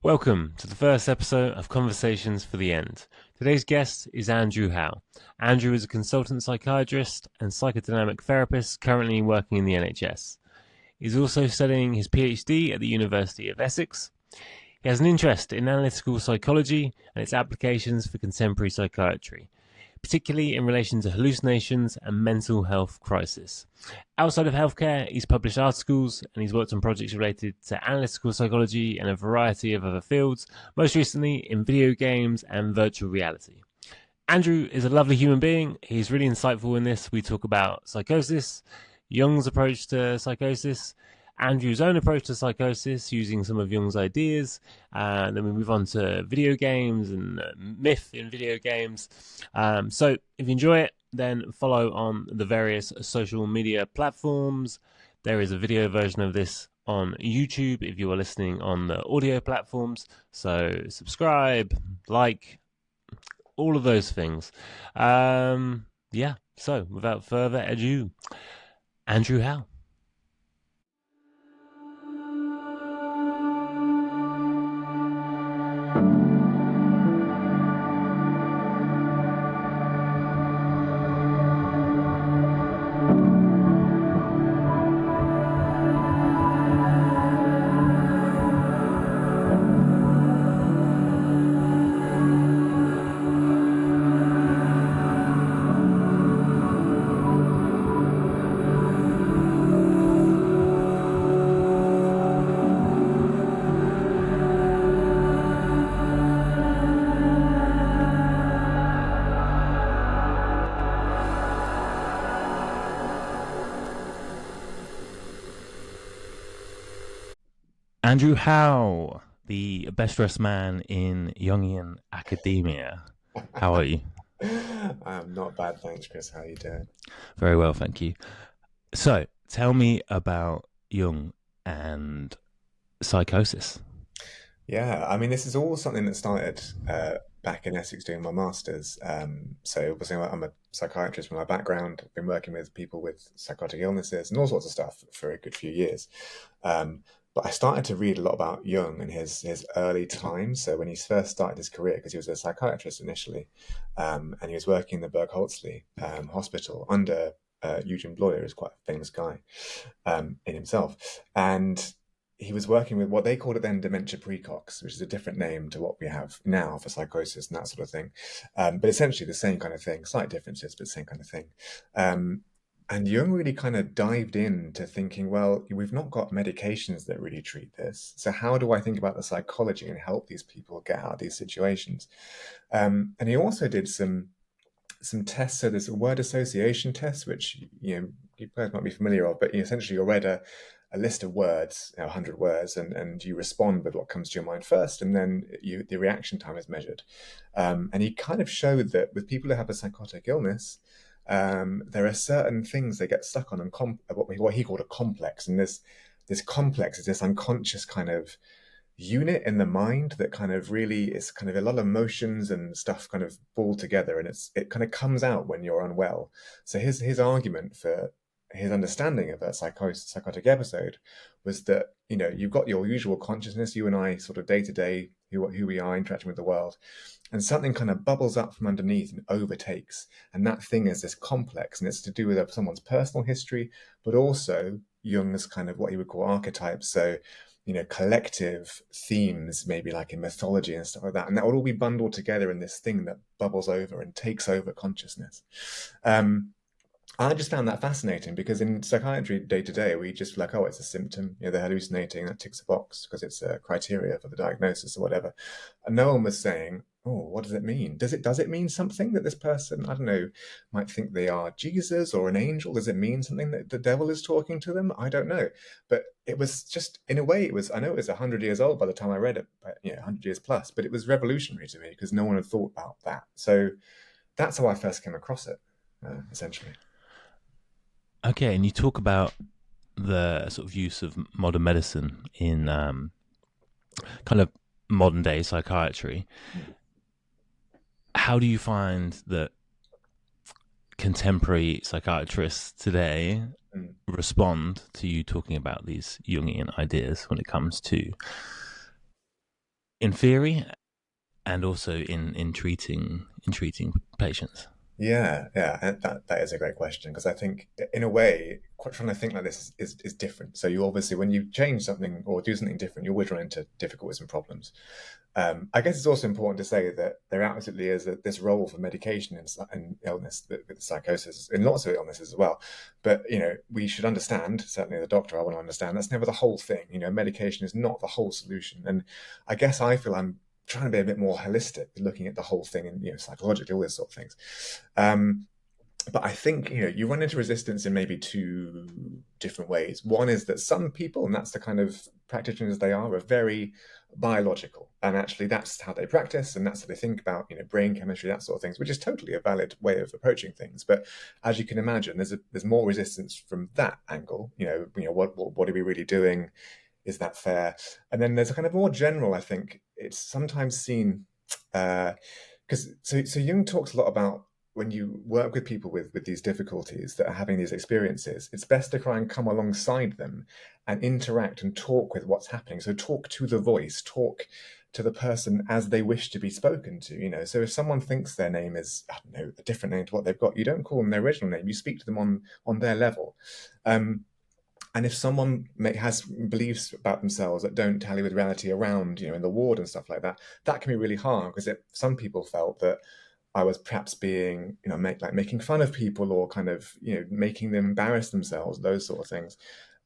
Welcome to the first episode of Conversations for the End. Today's guest is Andrew Howe. Andrew is a consultant psychiatrist and psychodynamic therapist currently working in the NHS. He's also studying his PhD at the University of Essex. He has an interest in analytical psychology and its applications for contemporary psychiatry, particularly in relation to hallucinations and mental health crisis. Outside of healthcare, he's published articles and he's worked on projects related to analytical psychology and a variety of other fields, most recently in video games and virtual reality. Andrew is a lovely human being. He's really insightful in this. We talk about psychosis, Jung's approach to psychosis, Andrew's own approach to psychosis using some of Jung's ideas, and then we move on to video games and myth in video games. So if you enjoy it, then follow on the various social media platforms. There is a video version of this on YouTube if you are listening on the audio platforms. So subscribe, like, all of those things. So without further ado, Andrew Howe. Andrew Howe, the best dressed man in Jungian academia. How are you? I'm not bad, thanks, Chris. How are you doing? Very well, thank you. So, tell me about Jung and psychosis. Yeah, I mean, this is all something that started back in Essex doing my master's. So obviously I'm a psychiatrist from my background. I've been working with people with psychotic illnesses and all sorts of stuff for a good few years. But I started to read a lot about Jung and his early times. So when he first started his career, because he was a psychiatrist initially, and he was working in the Bergholzli hospital under Eugen Bloyer, who's quite a famous guy in himself. And he was working with what they called it then dementia precox, which is a different name to what we have now for psychosis and that sort of thing. But essentially the same kind of thing, slight differences, but same kind of thing. And Jung really kind of dived into thinking, well, we've not got medications that really treat this. So how do I think about the psychology and help these people get out of these situations? And he also did some tests. So there's a word association test, which you guys might be familiar of, but essentially you read a list of words, 100 words, and you respond with what comes to your mind first, and then the reaction time is measured. And he kind of showed that with people who have a psychotic illness, there are certain things they get stuck on, and what he called a complex. And this complex is this unconscious kind of unit in the mind that kind of really is kind of a lot of emotions and stuff kind of ball together, and it kind of comes out when you're unwell. So his argument for his understanding of a psychotic episode was that, you've got your usual consciousness, you and I sort of day to day, who we are interacting with the world, and something kind of bubbles up from underneath and overtakes. And that thing is this complex, and it's to do with someone's personal history, but also Jung's kind of what he would call archetypes. So, collective themes, maybe like in mythology and stuff like that. And that would all be bundled together in this thing that bubbles over and takes over consciousness. I just found that fascinating because in psychiatry day to day, we just like, oh, it's a symptom, they're hallucinating, that ticks a box because it's a criteria for the diagnosis or whatever. And no one was saying, oh, what does it mean? Does it mean something that this person, I don't know, might think they are Jesus or an angel? Does it mean something that the devil is talking to them? I don't know. But it was just, in a way, I know it was 100 years old by the time I read it, but 100 years plus, but it was revolutionary to me because no one had thought about that. So that's how I first came across it, essentially. Okay, and you talk about the sort of use of modern medicine in kind of modern day psychiatry. How do you find that contemporary psychiatrists today respond to you talking about these Jungian ideas when it comes to in theory and also in treating patients? Yeah, yeah, and that is a great question because I think, in a way, quite trying to think like this is different. So you obviously, when you change something or do something different, you always run into difficulties and problems. I guess it's also important to say that there absolutely is this role for medication in illness, with psychosis, in lots of illnesses as well. But we should understand. Certainly, the doctor, I want to understand that's never the whole thing. Medication is not the whole solution, and I guess I feel I'm trying to be a bit more holistic, looking at the whole thing and psychologically, all these sort of things. Um, but I think you run into resistance in maybe two different ways. One is that some people, and that's the kind of practitioners they are very biological, and actually that's how they practice, and that's how they think about brain chemistry, that sort of things, which is totally a valid way of approaching things. But as you can imagine, there's more resistance from that angle. What are we really doing? Is that fair? And then there's a kind of more general. I think it's sometimes seen because so Jung talks a lot about when you work with people with these difficulties that are having these experiences, it's best to try and come alongside them and interact and talk with what's happening. So talk to the voice, talk to the person as they wish to be spoken to. So if someone thinks their name is, I don't know, a different name to what they've got, you don't call them their original name. You speak to them on their level. And if someone has beliefs about themselves that don't tally with reality around, in the ward and stuff like that, that can be really hard because some people felt that I was perhaps being, making fun of people or kind of, making them embarrass themselves, those sort of things.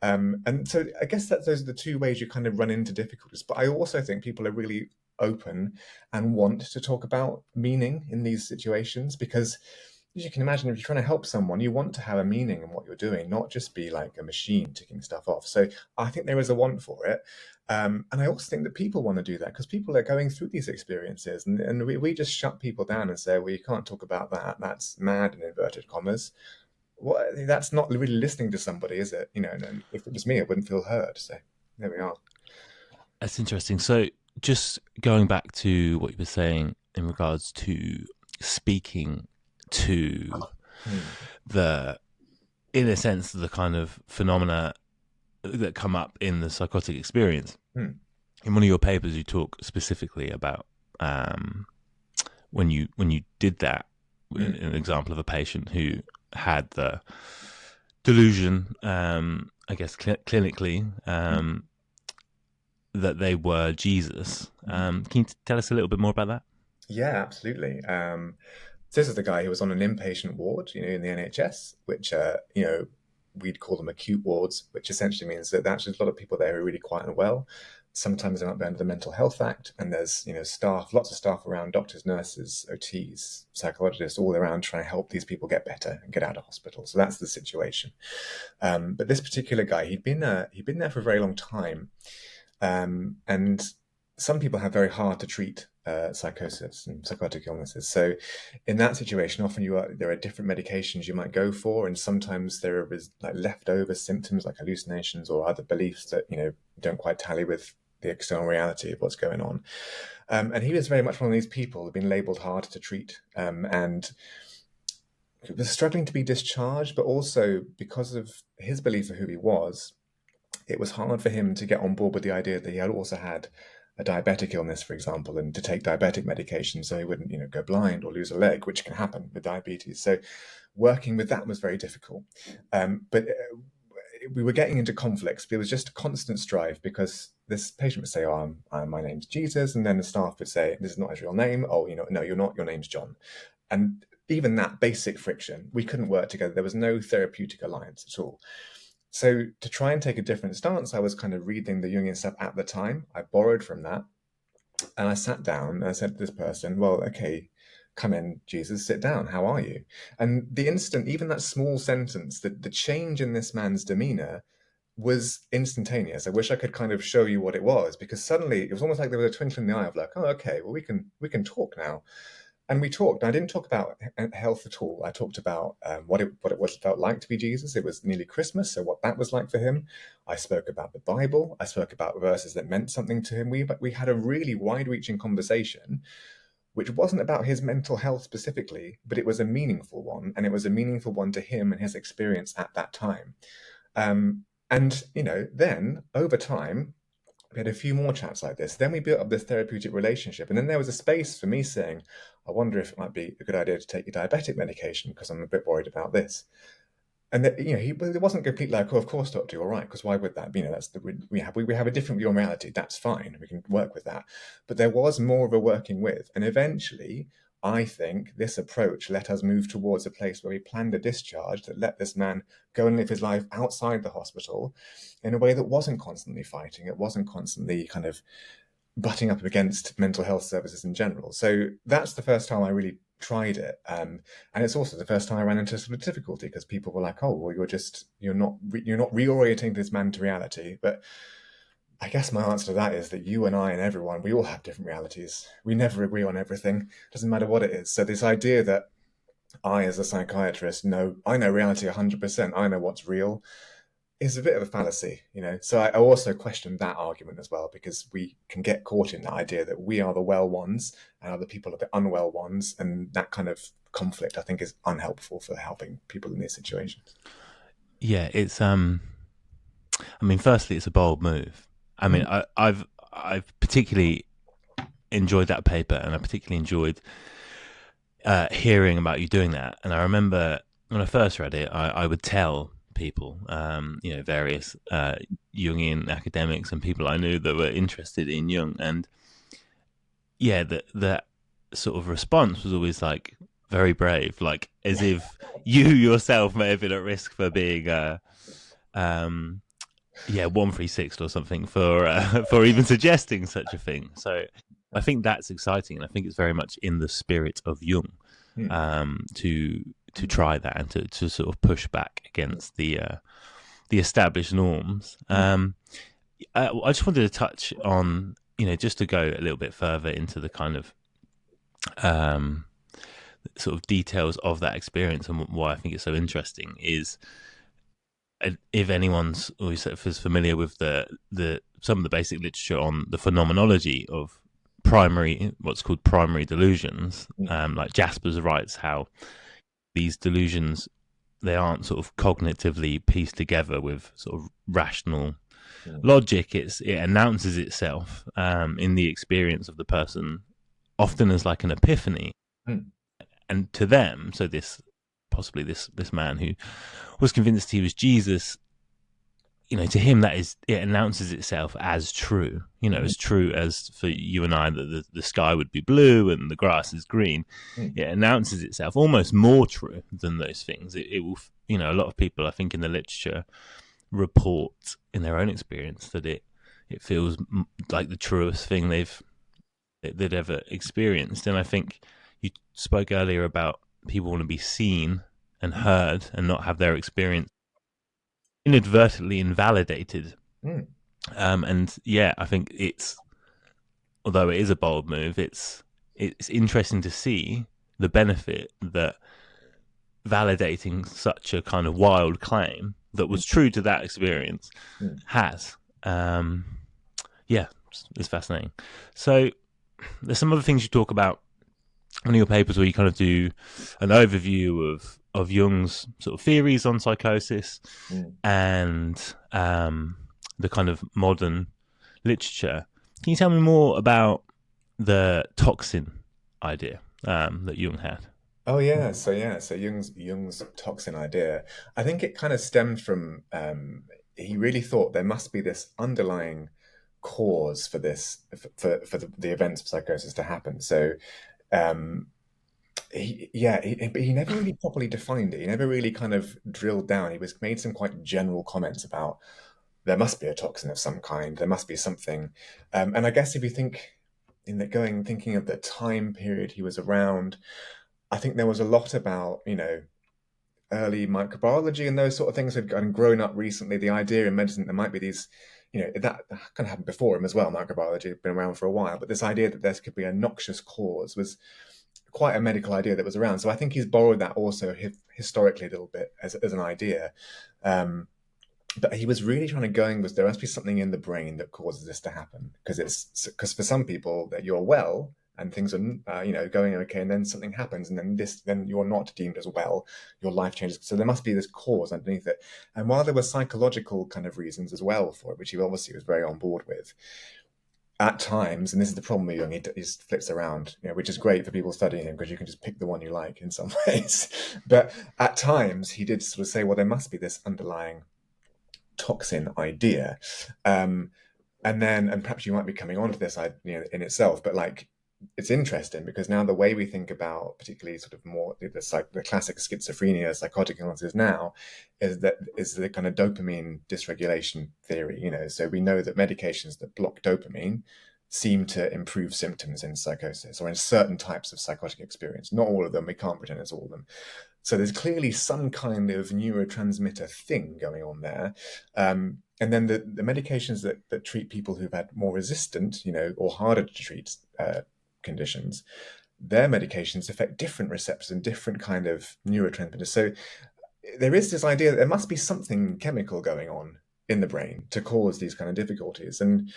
And so I guess that those are the two ways you kind of run into difficulties. But I also think people are really open and want to talk about meaning in these situations because, as you can imagine, if you're trying to help someone, you want to have a meaning in what you're doing, not just be like a machine ticking stuff off. So I think there is a want for it. And I also think that people want to do that because people are going through these experiences, and we just shut people down and say, well, you can't talk about that. That's mad, in inverted commas. That's not really listening to somebody, is it? And if it was me, I wouldn't feel heard. So there we are. That's interesting. So just going back to what you were saying in regards to speaking to Hmm. the, in a sense, the kind of phenomena that come up in the psychotic experience. Hmm. In one of your papers, you talk specifically about when you did that, Hmm. an example of a patient who had the delusion, I guess clinically, that they were Jesus. Can you tell us a little bit more about that? Yeah, absolutely. So this is the guy who was on an inpatient ward, in the NHS, which, we'd call them acute wards, which essentially means that actually a lot of people there who are really quite unwell. Sometimes they might be under the Mental Health Act, and there's, staff, lots of staff around, doctors, nurses, OTs, psychologists, all around trying to help these people get better and get out of hospital. So that's the situation. But this particular guy, he'd been there for a very long time, and some people have very hard to treat psychosis and psychotic illnesses. So, in that situation, often there are different medications you might go for, and sometimes there is like leftover symptoms like hallucinations or other beliefs that don't quite tally with the external reality of what's going on. And he was very much one of these people who've been labelled hard to treat, and was struggling to be discharged, but also because of his belief of who he was, it was hard for him to get on board with the idea that he had also had a diabetic illness, for example, and to take diabetic medication so he wouldn't, go blind or lose a leg, which can happen with diabetes. So working with that was very difficult. But we were getting into conflicts. But it was just a constant strife because this patient would say, "Oh, my name's Jesus," and then the staff would say, "This is not his real name." "Oh, no, you're not. Your name's John." And even that basic friction, we couldn't work together. There was no therapeutic alliance at all. So to try and take a different stance, I was kind of reading the Jungian stuff at the time. I borrowed from that, and I sat down and I said to this person, "Well, okay, come in, Jesus, sit down. How are you?" And the instant, even that small sentence, the change in this man's demeanor was instantaneous. I wish I could kind of show you what it was because suddenly it was almost like there was a twinkle in the eye of like, "Oh, okay, well we can talk now." And we talked. I didn't talk about health at all. I talked about what it felt like to be Jesus. It was nearly Christmas, so what that was like for him. I spoke about the Bible. I spoke about verses that meant something to him. We had a really wide-reaching conversation, which wasn't about his mental health specifically, but it was a meaningful one, and it was a meaningful one to him and his experience at that time. And then over time, We had a few more chats like this. Then we built up this therapeutic relationship. And then there was a space for me saying, I wonder if it might be a good idea to take your diabetic medication because I'm a bit worried about this. And that, it wasn't completely like, oh, of course, doctor, you're right, because why would that? That's we have a different view on reality. That's fine. We can work with that. But there was more of a working with, and eventually, I think this approach let us move towards a place where we planned a discharge that let this man go and live his life outside the hospital in a way that wasn't constantly fighting. It wasn't constantly kind of butting up against mental health services in general. So that's the first time I really tried it, and it's also the first time I ran into sort of difficulty because people were like, "Oh, well, you're not reorienting this man to reality." But I guess my answer to that is that you and I and everyone, we all have different realities. We never agree on everything. Doesn't matter what it is. So this idea that I, as a psychiatrist, I know reality 100%. I know what's real is a bit of a fallacy, So I also question that argument as well, because we can get caught in the idea that we are the well ones and other people are the unwell ones, and that kind of conflict, I think, is unhelpful for helping people in these situations. Yeah, it's firstly, it's a bold move. I've particularly enjoyed that paper, and I particularly enjoyed hearing about you doing that. And I remember when I first read it, I would tell people, various Jungian academics and people I knew that were interested in Jung, and that sort of response was always like very brave, like as if you yourself may have been at risk for being 136 or something for even suggesting such a thing. So I think that's exciting, and I think it's very much in the spirit of Jung to try that and to sort of push back against the established norms. I just wanted to touch on, just to go a little bit further into the kind of sort of details of that experience, and why I think it's so interesting is, if anyone's always is familiar with the some of the basic literature on the phenomenology of what's called primary delusions, like Jaspers writes how these delusions, they aren't sort of cognitively pieced together with sort of rational logic. It announces itself in the experience of the person, often as like an epiphany. And to them, so this man who was convinced he was Jesus, to him that is, it announces itself as true, as true as for you and I that the sky would be blue and the grass is green. It announces itself almost more true than those things. It will, a lot of people, I think, in the literature report in their own experience that it feels like the truest thing they'd ever experienced. And I think you spoke earlier about people want to be seen and heard and not have their experience inadvertently invalidated. And I think although it is a bold move, it's interesting to see the benefit that validating such a kind of wild claim that was true to that experience has. It's fascinating. So there's some other things you talk about in your papers where you kind of do an overview of Jung's sort of theories on psychosis and the kind of modern literature. Can you tell me more about the toxin idea that Jung had? Oh yeah, so Jung's toxin idea. I think it kind of stemmed from he really thought there must be this underlying cause for this for the events of psychosis to happen. So he never really properly defined it. He never really kind of drilled down. He made some quite general comments about there must be a toxin of some kind. There must be something. And I guess if you think thinking of the time period he was around, I think there was a lot about, early microbiology and those sort of things had grown up recently. The idea in medicine there might be these, that kind of happened before him as well. Microbiology had been around for a while, but this idea that there could be a noxious cause was quite a medical idea that was around. So I think he's borrowed that also historically a little bit as an idea. But he was really trying to there must be something in the brain that causes this to happen, because for some people that you're well and things are going okay, and then something happens, and then you're not deemed as well, your life changes. So there must be this cause underneath it. And while there were psychological kind of reasons as well for it, which he obviously was very on board with, at times, and this is the problem with Jung, he flips around, which is great for people studying him because you can just pick the one you like in some ways. But at times, he did sort of say, well, there must be this underlying toxin idea. And perhaps you might be coming on to this in itself, but like, it's interesting because now the way we think about particularly sort of more the classic schizophrenia, psychotic illnesses now is the kind of dopamine dysregulation theory. So we know that medications that block dopamine seem to improve symptoms in psychosis or in certain types of psychotic experience. Not all of them, we can't pretend it's all of them. So there's clearly some kind of neurotransmitter thing going on there. And then the medications that treat people who've had more resistant, or harder to treat conditions, their medications affect different receptors and different kind of neurotransmitters. So there is this idea that there must be something chemical going on in the brain to cause these kind of difficulties. And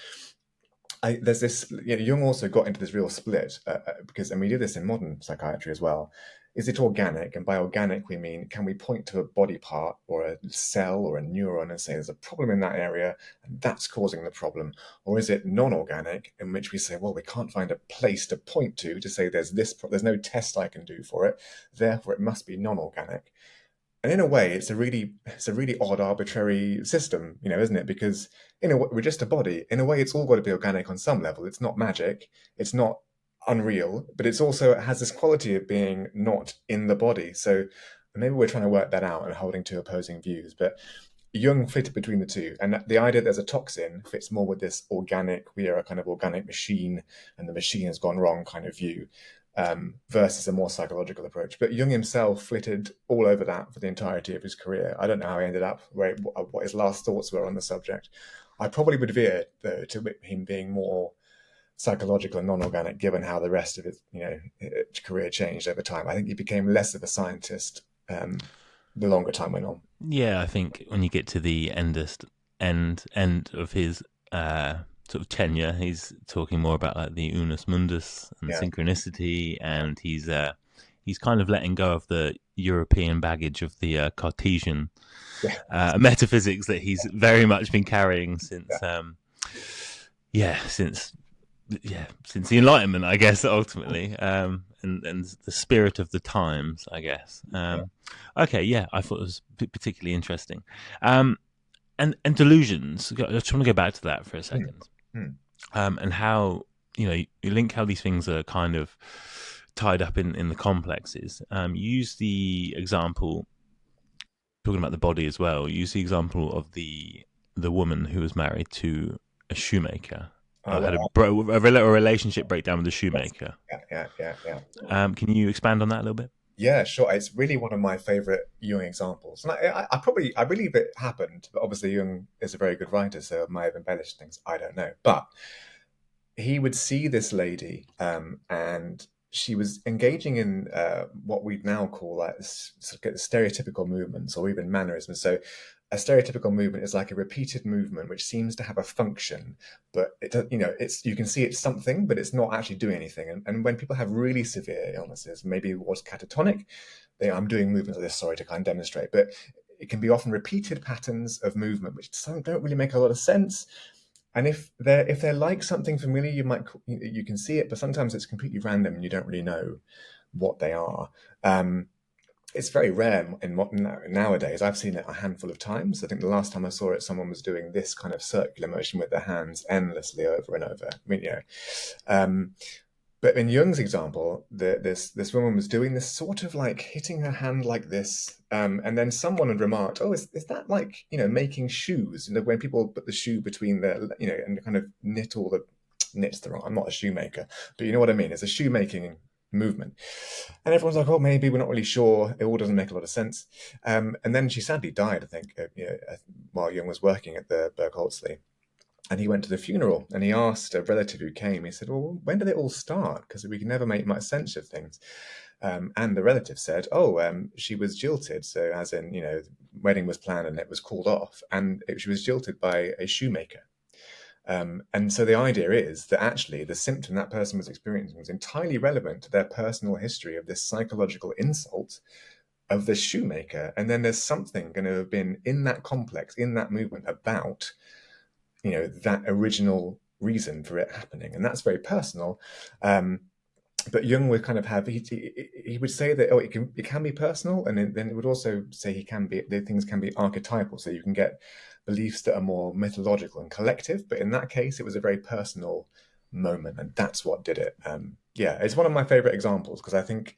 there's this, Jung also got into this real split and we do this in modern psychiatry as well. Is it organic? And by organic, we mean, can we point to a body part or a cell or a neuron and say there's a problem in that area and that's causing the problem? Or is it non-organic, in which we say, well, we can't find a place to point to say there's no test I can do for it, therefore it must be non-organic. And in a way, it's a really odd, arbitrary system, isn't it? Because we're just a body. In a way, it's all got to be organic on some level. It's not magic. It's not unreal, but it has this quality of being not in the body. So maybe we're trying to work that out and holding two opposing views. But Jung fitted between the two, and the idea that there's a toxin fits more with this organic, we are a kind of organic machine, and the machine has gone wrong kind of view. Versus a more psychological approach. But Jung himself flitted all over that for the entirety of his career. I don't know how he ended up, what his last thoughts were on the subject. I probably would veer, though, to him being more psychological and non-organic, given how the rest of his career changed over time. I think he became less of a scientist the longer time went on. Yeah, I think when you get to the end of his sort of tenure, he's talking more about like the unus mundus and synchronicity, and he's kind of letting go of the European baggage of the Cartesian metaphysics that he's very much been carrying since the Enlightenment, I guess, ultimately, and the spirit of the times, I guess. Okay, I thought it was particularly interesting. And delusions, I just want to go back to that for a second. And how, you link how these things are kind of tied up in the complexes. You use the example, talking about the body as well, you use the example of the woman who was married to a shoemaker. Had a relationship breakdown with the shoemaker. Yeah. Can you expand on that a little bit? Yeah, sure. It's really one of my favorite Jung examples. And I believe it happened, but obviously Jung is a very good writer, so I might have embellished things. I don't know. But he would see this lady, and she was engaging in what we'd now call like stereotypical movements or even mannerisms. So a stereotypical movement is like a repeated movement which seems to have a function, but you can see it's something, but it's not actually doing anything. And when people have really severe illnesses, maybe it was catatonic, I'm doing movements like this, sorry, to kind of demonstrate, but it can be often repeated patterns of movement which don't really make a lot of sense. And if they're like something familiar, you can see it, but sometimes it's completely random and you don't really know what they are. It's very rare nowadays. I've seen it a handful of times. I think the last time I saw it, someone was doing this kind of circular motion with their hands endlessly over and over. But in Jung's example, this woman was doing this sort of like hitting her hand like this, and then someone had remarked, "Oh, is that like making shoes? When people put the shoe between their and kind of knit all the knits the wrong. I'm not a shoemaker, but you know what I mean. It's a shoemaking movement." And everyone's like, "Oh, maybe we're not really sure. It all doesn't make a lot of sense." And then she sadly died, I think, while Jung was working at the Bergholzli. And he went to the funeral and he asked a relative who came, he said, "Well, when did it all start? Because we can never make much sense of things." And the relative said, she was jilted. So as in, the wedding was planned and it was called off. And she was jilted by a shoemaker. And so the idea is that actually the symptom that person was experiencing was entirely relevant to their personal history of this psychological insult of the shoemaker. And then there's something going to have been in that complex, in that movement about, that original reason for it happening. And that's very personal. But Jung would kind of have, he would say that, it can be personal. And then it would also say things can be archetypal. So you can get beliefs that are more mythological and collective. But in that case, it was a very personal moment. And that's what did it. It's one of my favorite examples because I think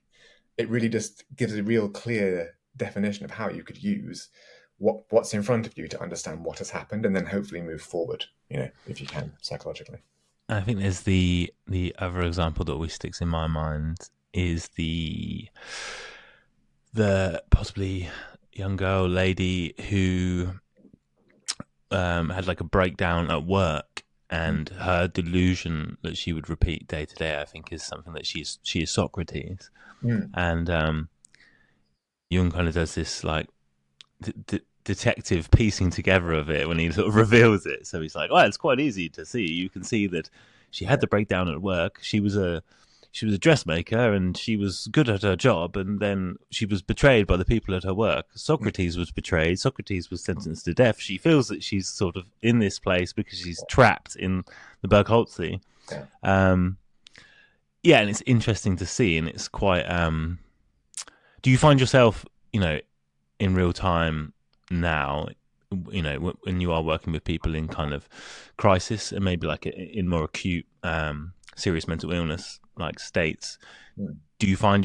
it really just gives a real clear definition of how you could use what's in front of you to understand what has happened and then hopefully move forward, if you can, psychologically. I think there's the other example that always sticks in my mind is the possibly young girl, lady who had like a breakdown at work, and her delusion that she would repeat day to day, I think, is something that she is Socrates. And Jung kind of does this like detective piecing together of it when he sort of reveals it. So he's like, "Oh, it's quite easy to see. You can see that she had the breakdown at work. She was a dressmaker and she was good at her job, and then she was betrayed by the people at her work. Socrates was betrayed. Socrates was sentenced to death. She feels that she's sort of in this place because she's trapped in the Bergholtzy." And it's interesting to see, and it's quite. Do you find yourself, in real time now, when you are working with people in kind of crisis and maybe like in more acute, serious mental illness like states, do you find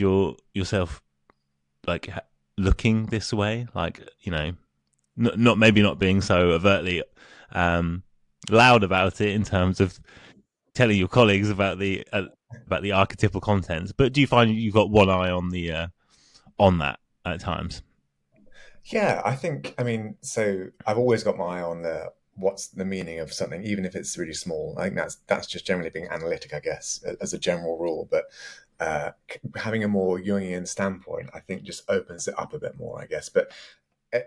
yourself like looking this way, like not being so overtly loud about it in terms of telling your colleagues about the archetypal contents, but do you find you've got one eye on the on that at times? Yeah, so I've always got my eye on what's the meaning of something, even if it's really small. I think that's just generally being analytic, I guess, as a general rule. But having a more Jungian standpoint, I think, just opens it up a bit more, I guess. But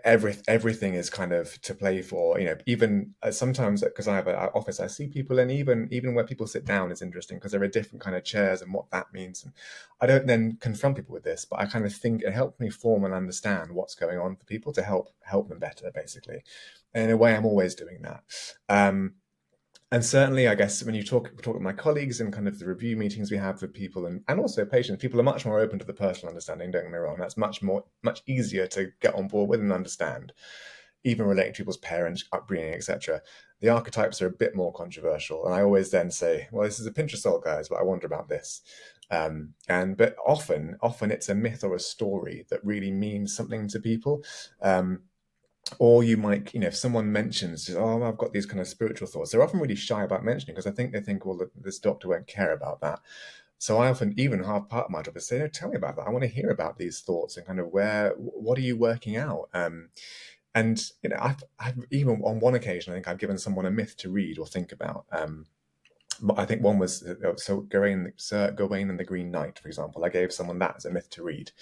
everything is kind of to play for, even sometimes, because I have an office, I see people, and even where people sit down is interesting because there are different kind of chairs and what that means. And I don't then confront people with this, but I kind of think it helps me form and understand what's going on for people to help them better, basically. And in a way, I'm always doing that. And certainly, I guess, when you talk with my colleagues and kind of the review meetings we have with people and also patients, people are much more open to the personal understanding, don't get me wrong. That's much easier to get on board with and understand, even relating to people's parents, upbringing, etc. The archetypes are a bit more controversial. And I always then say, well, this is a pinch of salt, guys, but I wonder about this. But often it's a myth or a story that really means something to people. Or you might, if someone mentions, oh, I've got these kind of spiritual thoughts, they're often really shy about mentioning because I think they think, well, this doctor won't care about that. So I often, even half part of my job is say, no, tell me about that. I want to hear about these thoughts and kind of what are you working out? And, I've even on one occasion, I think I've given someone a myth to read or think about. I think one was Sir Gawain and the Green Knight, for example. I gave someone that as a myth to read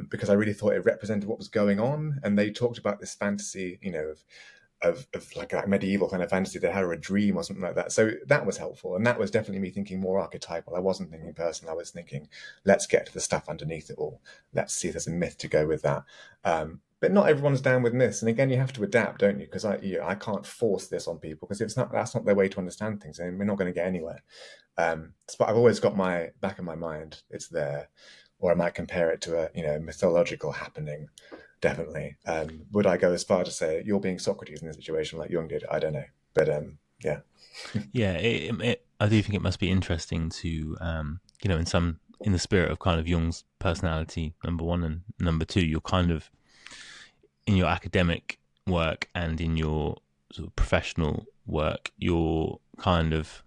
because I really thought it represented what was going on. And they talked about this fantasy, of like a medieval kind of fantasy that had a dream or something like that. So that was helpful. And that was definitely me thinking more archetypal. I wasn't thinking personal. I was thinking, let's get to the stuff underneath it all. Let's see if there's a myth to go with that. But not everyone's down with myths, and again, you have to adapt, don't you? Because I can't force this on people because that's not their way to understand things, and we're not going to get anywhere. But I've always got my back of my mind; it's there, or I might compare it to a mythological happening. Definitely. Would I go as far to say you're being Socrates in a situation like Jung did? I don't know, but yeah. Yeah, I do think it must be interesting to in the spirit of kind of Jung's personality, number one, and number two, you're kind of in your academic work and in your sort of professional work, you're kind of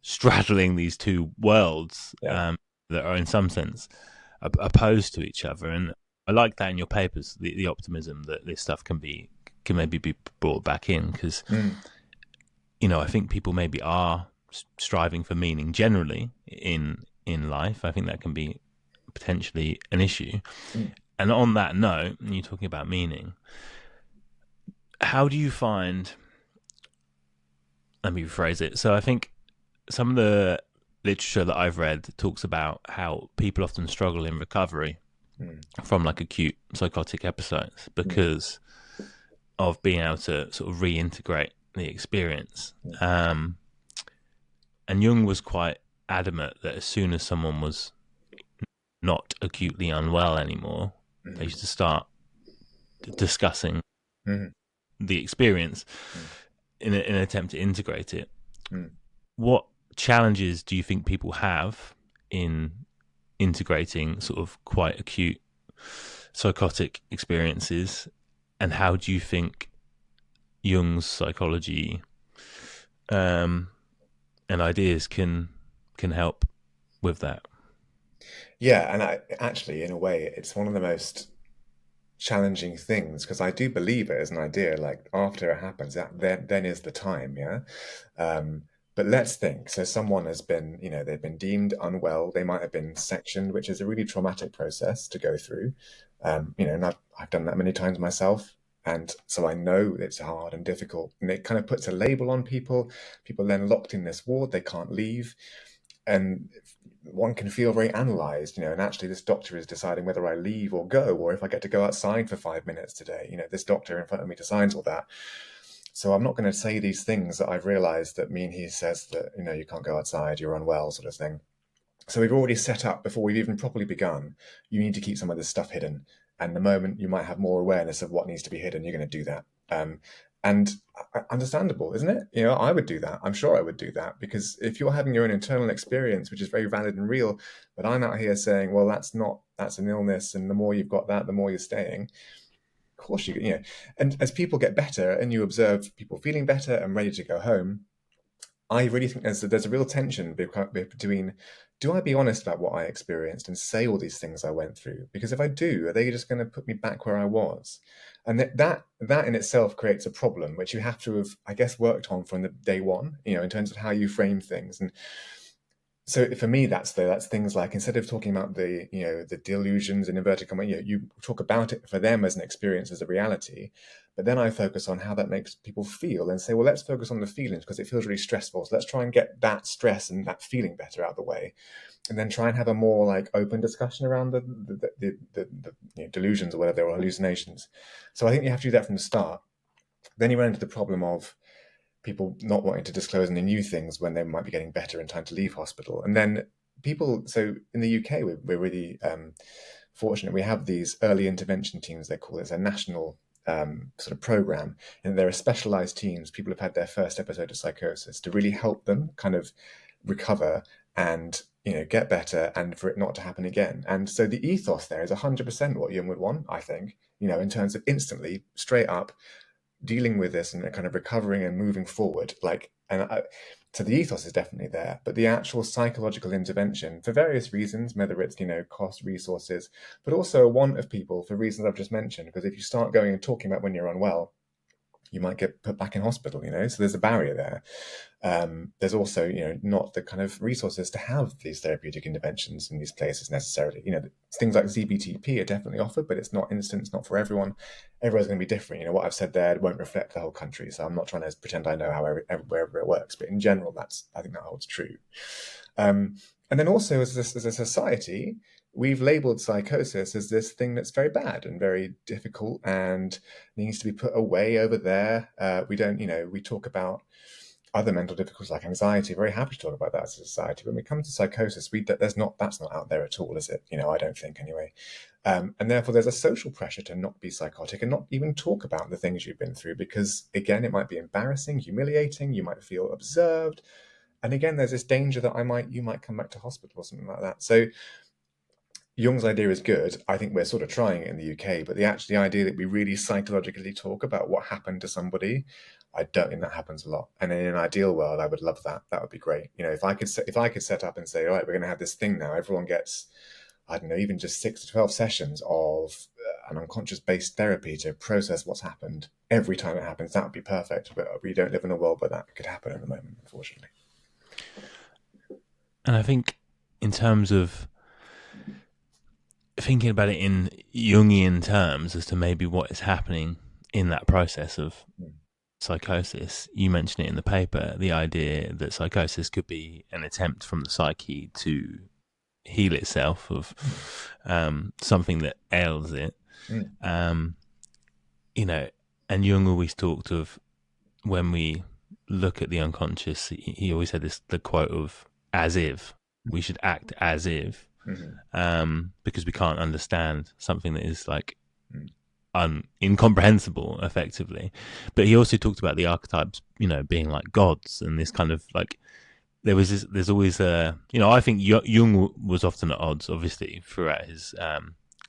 straddling these two worlds that are in some sense opposed to each other. And I like that in your papers, the optimism that this stuff can maybe be brought back in because, I think people maybe are striving for meaning generally in life. I think that can be potentially an issue. And on that note, and you're talking about meaning, how do you find let me rephrase it. So I think some of the literature that I've read talks about how people often struggle in recovery Mm, from like acute psychotic episodes mm, because of being able to sort of reintegrate the experience. mm, And Jung was quite adamant that as soon as someone was not acutely unwell anymore, they mm, used to start discussing mm, the experience mm, in an attempt to integrate it. mm. What challenges do you think people have in integrating sort of quite acute psychotic experiences, and how do you think Jung's psychology um, and ideas can help with that? Yeah, and I actually, in a way, it's one of the most challenging things because I do believe it as an idea. Like after it happens, that then is the time. Yeah. Um, but let's think. So someone has been, they've been deemed unwell. They might have been sectioned, which is a really traumatic process to go through. And I've done that many times myself. And so I know it's hard and difficult. And it kind of puts a label on people. People then locked in this ward, they can't leave. And one can feel very analyzed, and actually this doctor is deciding whether I leave or go, or if I get to go outside for 5 minutes today. This doctor in front of me decides all that. So I'm not going to say these things that I've realized that mean he says that, you can't go outside, you're unwell, sort of thing. So we've already set up before we've even properly begun. You need to keep some of this stuff hidden. And the moment you might have more awareness of what needs to be hidden, you're going to do that. And understandable, isn't it? I would do that. I'm sure I would do that because if you're having your own internal experience, which is very valid and real, but I'm out here saying, well, that's an illness, and the more you've got that, the more you're staying. Of course, and as people get better and you observe people feeling better and ready to go home, I really think there's a real tension between, do I be honest about what I experienced and say all these things I went through? Because if I do, are they just going to put me back where I was? And that in itself creates a problem, which you have to have, I guess, worked on from the day one, in terms of how you frame things. And so for me, that's things like, instead of talking about the delusions in inverted commas, you talk about it for them as an experience, as a reality, but then I focus on how that makes people feel and say, well, let's focus on the feelings because it feels really stressful. So let's try and get that stress and that feeling better out of the way, and then try and have a more like open discussion around the delusions or whatever, they were hallucinations. So I think you have to do that from the start. Then you run into the problem of people not wanting to disclose any new things when they might be getting better in time to leave hospital. And then so in the UK, we're really fortunate. We have these early intervention teams, they call it. It's a national sort of program, and there are specialized teams. People have had their first episode of psychosis to really help them kind of recover and get better, and for it not to happen again. And so the ethos there is 100% what Jung would want, I think, in terms of instantly, straight up, dealing with this and kind of recovering and moving forward. So the ethos is definitely there, but the actual psychological intervention, for various reasons, whether it's cost, resources, but also a want of people for reasons I've just mentioned. Because if you start going and talking about when you're unwell, you might get put back in hospital. So there's a barrier there. There's also, not the kind of resources to have these therapeutic interventions in these places necessarily. Things like ZBTP are definitely offered, but it's not instant. It's not for everyone. Everyone's going to be different. What I've said there won't reflect the whole country. So I'm not trying to pretend I know how wherever it works. But in general, I think that holds true. And then also as a society, we've labeled psychosis as this thing that's very bad and very difficult and needs to be put away over there. We don't, we talk about other mental difficulties like anxiety. Very happy to talk about that as a society. When we come to psychosis, that's not out there at all, is it? I don't think anyway. And therefore, there's a social pressure to not be psychotic and not even talk about the things you've been through because, again, it might be embarrassing, humiliating. You might feel observed, and again, there's this danger that you might come back to hospital or something like that. So Jung's idea is good. I think we're sort of trying it in the UK, but the idea that we really psychologically talk about what happened to somebody, I don't think that happens a lot. And in an ideal world, I would love that. That would be great. If I could set up and say, all right, we're going to have this thing now. Everyone gets, I don't know, even just 6 to 12 sessions of an unconscious-based therapy to process what's happened every time it happens. That would be perfect. But we don't live in a world where that could happen at the moment, unfortunately. And I think in terms of thinking about it in Jungian terms as to maybe what is happening in that process of psychosis, you mention it in the paper, the idea that psychosis could be an attempt from the psyche to heal itself of something that ails it. Mm. Um, you know, and Jung always talked of when we look at the unconscious, he always had the quote of as if we should act as if, because we can't understand something that is like incomprehensible effectively. But he also talked about the archetypes, being like gods, and this kind of like there's always I think Jung was often at odds, obviously, throughout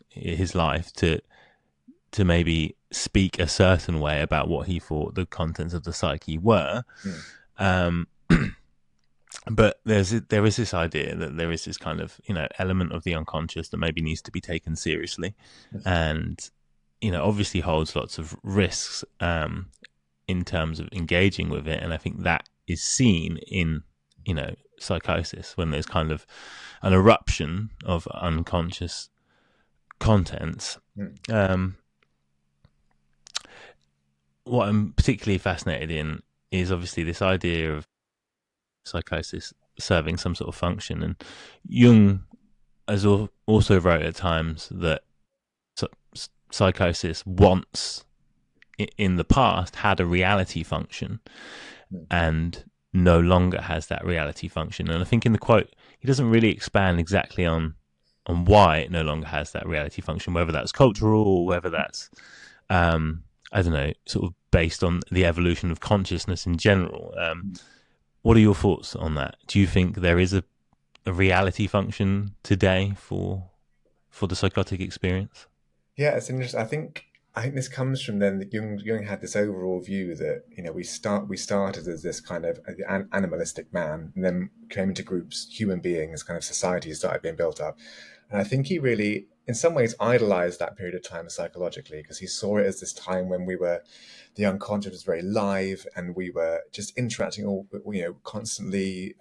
his life to maybe speak a certain way about what he thought the contents of the psyche were. Um, but there is this idea that there is this kind of element of the unconscious that maybe needs to be taken seriously, and obviously holds lots of risks in terms of engaging with it. And I think that is seen in psychosis, when there's kind of an eruption of unconscious contents. What I'm particularly fascinated in is obviously this idea of psychosis serving some sort of function. And Jung has also wrote at times that psychosis once in the past had a reality function and no longer has that reality function. And I think in the quote, he doesn't really expand exactly on why it no longer has that reality function, whether that's cultural or whether that's, I don't know, sort of based on the evolution of consciousness in general. What are your thoughts on that? Do you think there is a reality function today for the psychotic experience? Yeah, it's interesting. I think this comes from then that Jung had this overall view that we started as this kind of animalistic man, and then came into groups, human beings, kind of society started being built up, and I think he really, in some ways, idolized that period of time psychologically, because he saw it as this time when the unconscious was very live, and we were just interacting all constantly.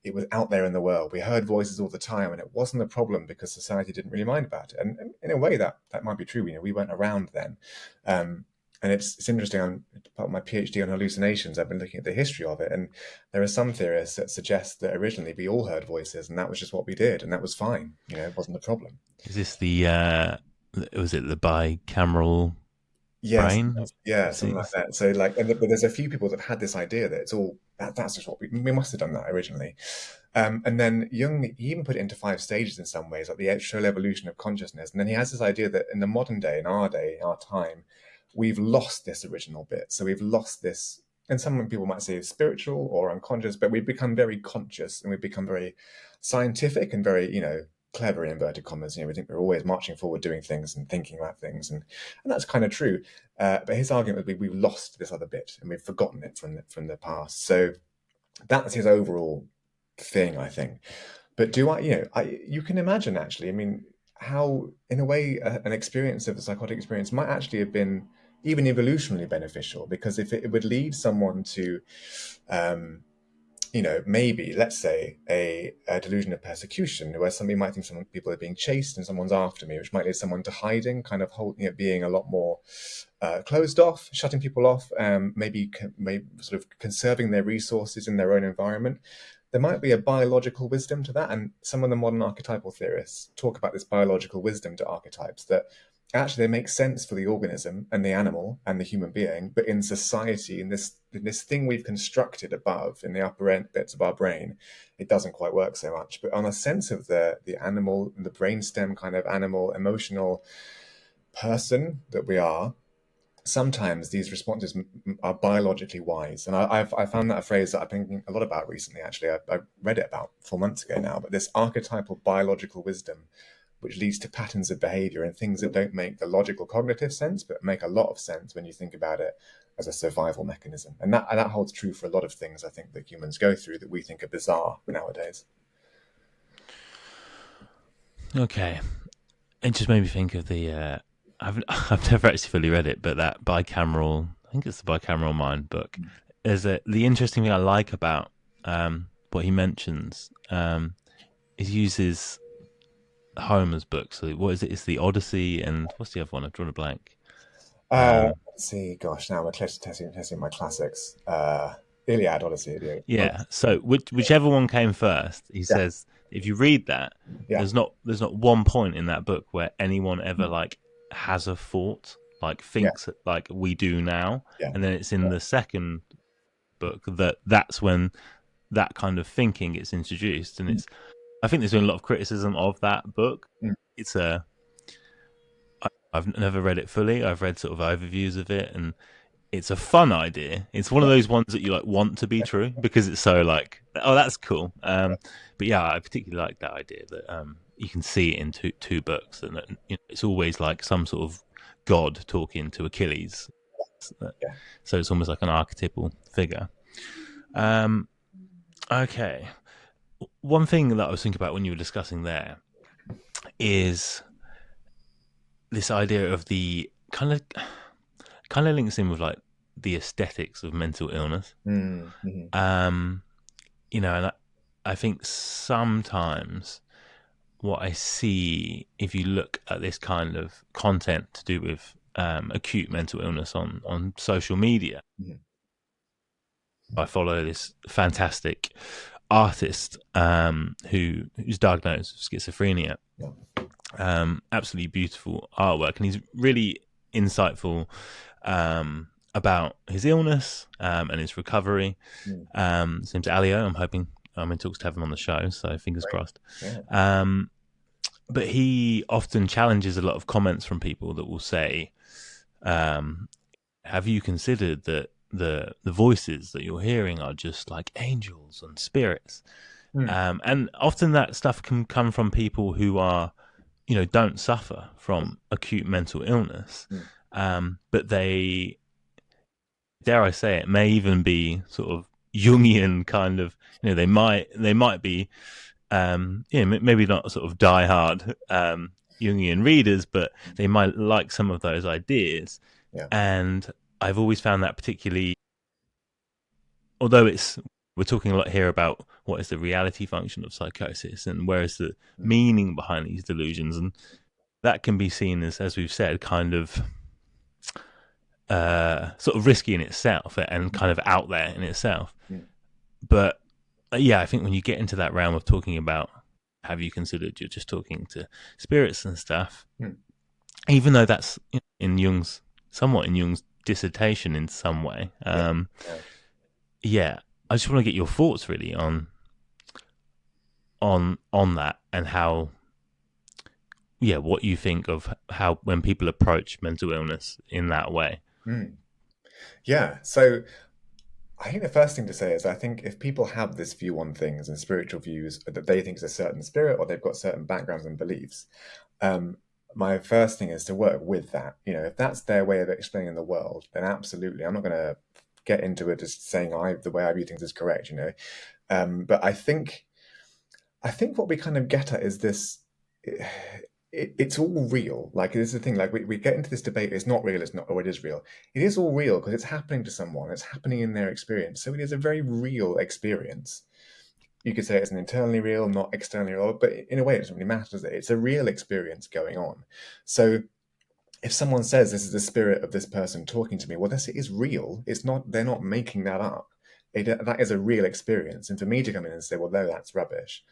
It was out there in the world. We heard voices all the time, and it wasn't a problem because society didn't really mind about it. And in a way, that might be true. We weren't around then. And it's interesting. On part of my PhD on hallucinations, I've been looking at the history of it, and there are some theorists that suggest that originally we all heard voices, and that was just what we did, and that was fine. It wasn't a problem. Is this was it the bicameral Yes, brain? yeah, something like that. So, but there's a few people that have had this idea that it's all that's just what we must have done that originally. And then Jung, he even put it into 5 stages in some ways, like the actual evolution of consciousness. And then he has this idea that in the modern day, in our day, our time, we've lost this original bit. So we've lost this, and some people might say spiritual or unconscious, but we've become very conscious, and we've become very scientific and very, clever in inverted commas. We think we're always marching forward, doing things and thinking about things, and that's kind of true. But his argument would be we've lost this other bit and we've forgotten it from the past. So that's his overall thing, I think. But you can imagine, actually, I mean, how in a way an experience of a psychotic experience might actually have been even evolutionarily beneficial, because if it would lead someone to maybe, let's say, a delusion of persecution, where somebody might think some people are being chased and someone's after me, which might lead someone to hiding, kind of being a lot more closed off, shutting people off, maybe sort of conserving their resources in their own environment. There might be a biological wisdom to that, and some of the modern archetypal theorists talk about this biological wisdom to archetypes, that actually they make sense for the organism and the animal and the human being, but in society, in this thing we've constructed above, in the upper end bits of our brain, it doesn't quite work so much. But on a sense of the animal, the brainstem kind of animal, emotional person that we are, sometimes these responses are biologically wise. And I found that a phrase that I've been thinking a lot about recently, actually. I read it about 4 months ago now, but this archetypal biological wisdom, which leads to patterns of behavior and things that don't make the logical cognitive sense, but make a lot of sense when you think about it as a survival mechanism. And that holds true for a lot of things, I think, that humans go through that we think are bizarre nowadays. Okay. It just made me think of the I've never actually fully read it, but that bicameral, I think it's the bicameral mind book. The interesting thing I like about what he mentions is uses Homer's books. So what is it? It's the Odyssey, and what's the other one? I've drawn a blank. See, gosh, now I'm testing my classics. Iliad, Odyssey, Yeah. Odyssey. So whichever one came first, he Yeah, says if you read that, yeah, there's not one point in that book where anyone ever like has a thought, like yeah, thinks like we do now, yeah, and then it's in the second book that's when that kind of thinking gets introduced, and mm, it's I think there's been a lot of criticism of that book. mm, It's a I've never read it fully. I've read sort of overviews of it, and it's a fun idea. It's one of yeah, those ones that you like want to be true because it's so like, oh, that's cool. But yeah, I particularly like that idea that you can see it in two books, and that, you know, it's always like some sort of god talking to Achilles. yeah. So it's almost like an archetypal figure. Um, okay, one thing that I was thinking about when you were discussing there is this idea of the kind of links in with like the aesthetics of mental illness. Mm, mhm, Um, and I think sometimes what I see, if you look at this kind of content to do with acute mental illness on social media, mhm, I follow this fantastic artist who's diagnosed with schizophrenia. yeah, Absolutely beautiful artwork, and he's really insightful about his illness and his recovery. mm, His name's Alio. I'm in talks to have him on the show, so fingers great. crossed. Yeah. But he often challenges a lot of comments from people that will say, "Have you considered that the voices that you're hearing are just like angels and spirits?" Mm, And often that stuff can come from people who are, don't suffer from acute mental illness, mm, but they, dare I say it, may even be sort of Jungian kind of, they might be, maybe not sort of diehard Jungian readers, but they might like some of those ideas. yeah. And I've always found that particularly, although we're talking a lot here about what is the reality function of psychosis and where is the Mm, meaning behind these delusions, and that can be seen as we've said, kind of sort of risky in itself and kind of out there in itself. mm, But yeah, I think when you get into that realm of talking about, have you considered you're just talking to spirits and stuff, mm, even though that's somewhat in Jung's dissertation in some way. yeah. Yeah. Yeah, I just want to get your thoughts really on that, and how, yeah, what you think of how when people approach mental illness in that way. Mm. Yeah. So I think the first thing to say is I think if people have this view on things and spiritual views that they think is a certain spirit or they've got certain backgrounds and beliefs, um, my first thing is to work with that. If that's their way of explaining the world, then absolutely, I'm not going to get into it just saying the way I view things is correct. But I think what we kind of get at is this. It's all real. Like, this is the thing. Like, we get into this debate. It's not real. It's not, or it is real. It is all real because it's happening to someone. It's happening in their experience. So it is a very real experience. You could say it's an internally real, not externally real, but in a way, it doesn't really matter, does it? It's a real experience going on. So if someone says this is the spirit of this person talking to me, well, this is real. It's not. They're not making that up. That is a real experience. And for me to come in and say, well, no, that's rubbish,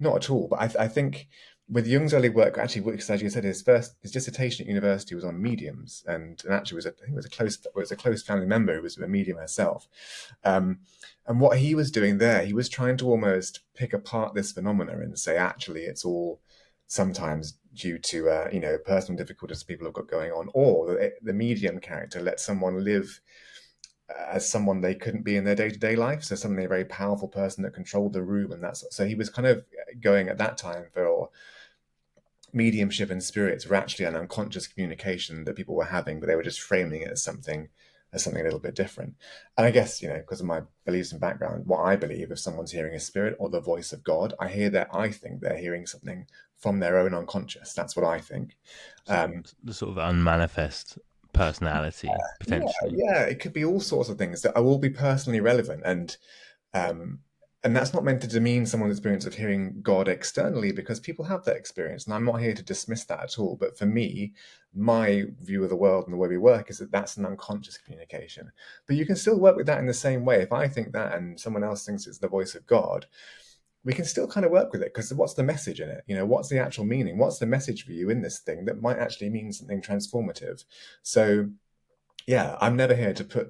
not at all. But I think with Jung's early work, actually, because as you said, his dissertation at university was on mediums, and actually I think it was a close family member who was a medium herself. And what he was doing there, he was trying to almost pick apart this phenomena and say, actually, it's all sometimes due to personal difficulties people have got going on, or the medium character lets someone live as someone they couldn't be in their day-to-day life. So suddenly a very powerful person that controlled the room, and that's so he was kind of going at that time for mediumship and spirits were actually an unconscious communication that people were having, but they were just framing it as something a little bit different. And I guess, because of my beliefs and background, what I believe, if someone's hearing a spirit or the voice of God, I think they're hearing something from their own unconscious. That's what I think. So the sort of unmanifest personality Yeah, potentially. yeah, it could be all sorts of things that will be personally relevant, and um, And that's not meant to demean someone's experience of hearing God externally, because people have that experience. And I'm not here to dismiss that at all. But for me, my view of the world and the way we work is that that's an unconscious communication. But you can still work with that in the same way. If I think that and someone else thinks it's the voice of God, we can still kind of work with it, because what's the message in it? What's the actual meaning? What's the message for you in this thing that might actually mean something transformative? So yeah, I'm never here to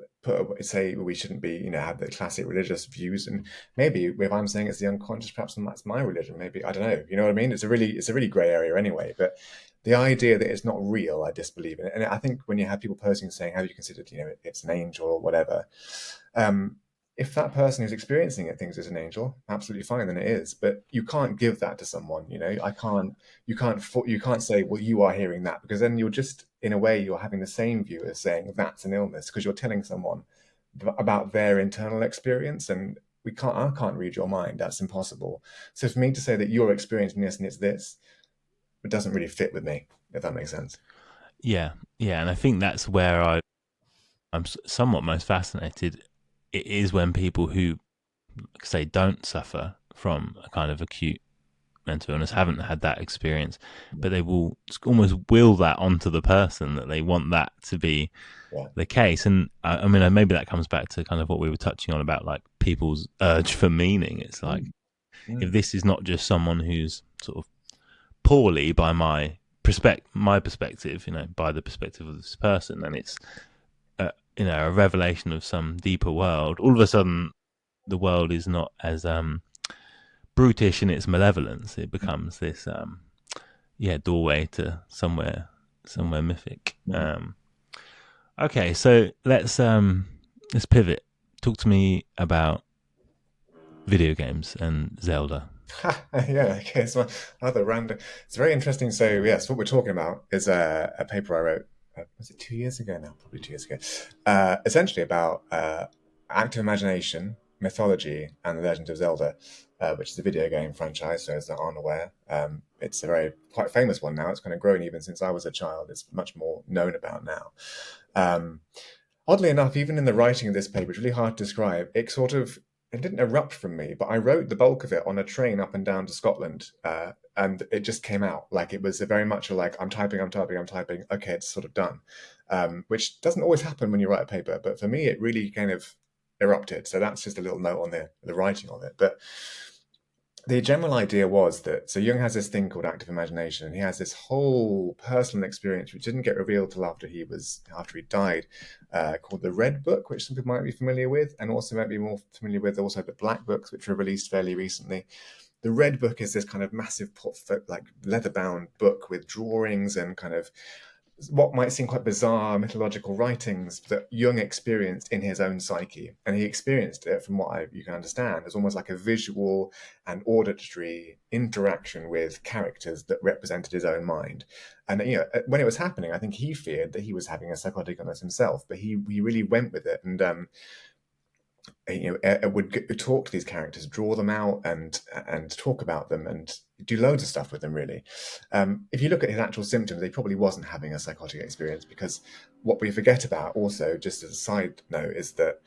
say we shouldn't be, have the classic religious views. And maybe if I'm saying it's the unconscious, perhaps that's my religion. Maybe, I don't know. You know what I mean? It's a really grey area anyway. But the idea that it's not real, I disbelieve in it. And I think when you have people posting saying, "Have you considered, it's an angel or whatever?" Um, if that person who's experiencing it thinks it's an angel, absolutely fine, then it is. But you can't give that to someone. You can't say, well, you are hearing that, because then you're just, in a way, you're having the same view as saying that's an illness, because you're telling someone about their internal experience, and I can't read your mind. That's impossible. So for me to say that you're experiencing this and it's this, it doesn't really fit with me, if that makes sense. Yeah, yeah, and I think that's where I'm somewhat most fascinated. It is when people who say don't suffer from a kind of acute mental illness haven't had that experience, but they will almost will that onto the person, that they want that to be Yeah. the case. And I mean, maybe that comes back to kind of what we were touching on about like people's urge for meaning. It's like, Mm. if this is not just someone who's sort of poorly by my perspective, by the perspective of this person, then it's a revelation of some deeper world. All of a sudden, the world is not as brutish in its malevolence. It becomes this doorway to somewhere mythic. Okay, so let's pivot. Talk to me about video games and Zelda. Yeah, okay. So another random. It's very interesting. So yes, what we're talking about is a paper I wrote. Was it 2 years ago now? Probably 2 years ago. Essentially about active imagination, mythology, and the Legend of Zelda, which is a video game franchise. So, as that aren't aware, it's a very quite famous one now. It's kind of grown even since I was a child. It's much more known about now. Um, Oddly enough, even in the writing of this paper, it's really hard to describe. It didn't erupt from me, but I wrote the bulk of it on a train up and down to Scotland, and it just came out. Like, it was very much like, I'm typing, I'm typing, I'm typing. Okay, it's sort of done, which doesn't always happen when you write a paper. But for me, it really kind of erupted. So that's just a little note on the writing of it. But the general idea was that, so Jung has this thing called active imagination, and he has this whole personal experience which didn't get revealed till after he died, called the Red Book, which some people might be familiar with, and also might be more familiar with also the Black Books, which were released fairly recently. The Red Book is this kind of massive like leather-bound book with drawings and kind of what might seem quite bizarre mythological writings that Jung experienced in his own psyche. And he experienced it, from what you can understand, as almost like a visual and auditory interaction with characters that represented his own mind. And when it was happening, I think he feared that he was having a psychotic illness himself, but he really went with it. And would talk to these characters, draw them out, and talk about them, and do loads of stuff with them. Really, if you look at his actual symptoms, he probably wasn't having a psychotic experience, because what we forget about, also, just as a side note, is that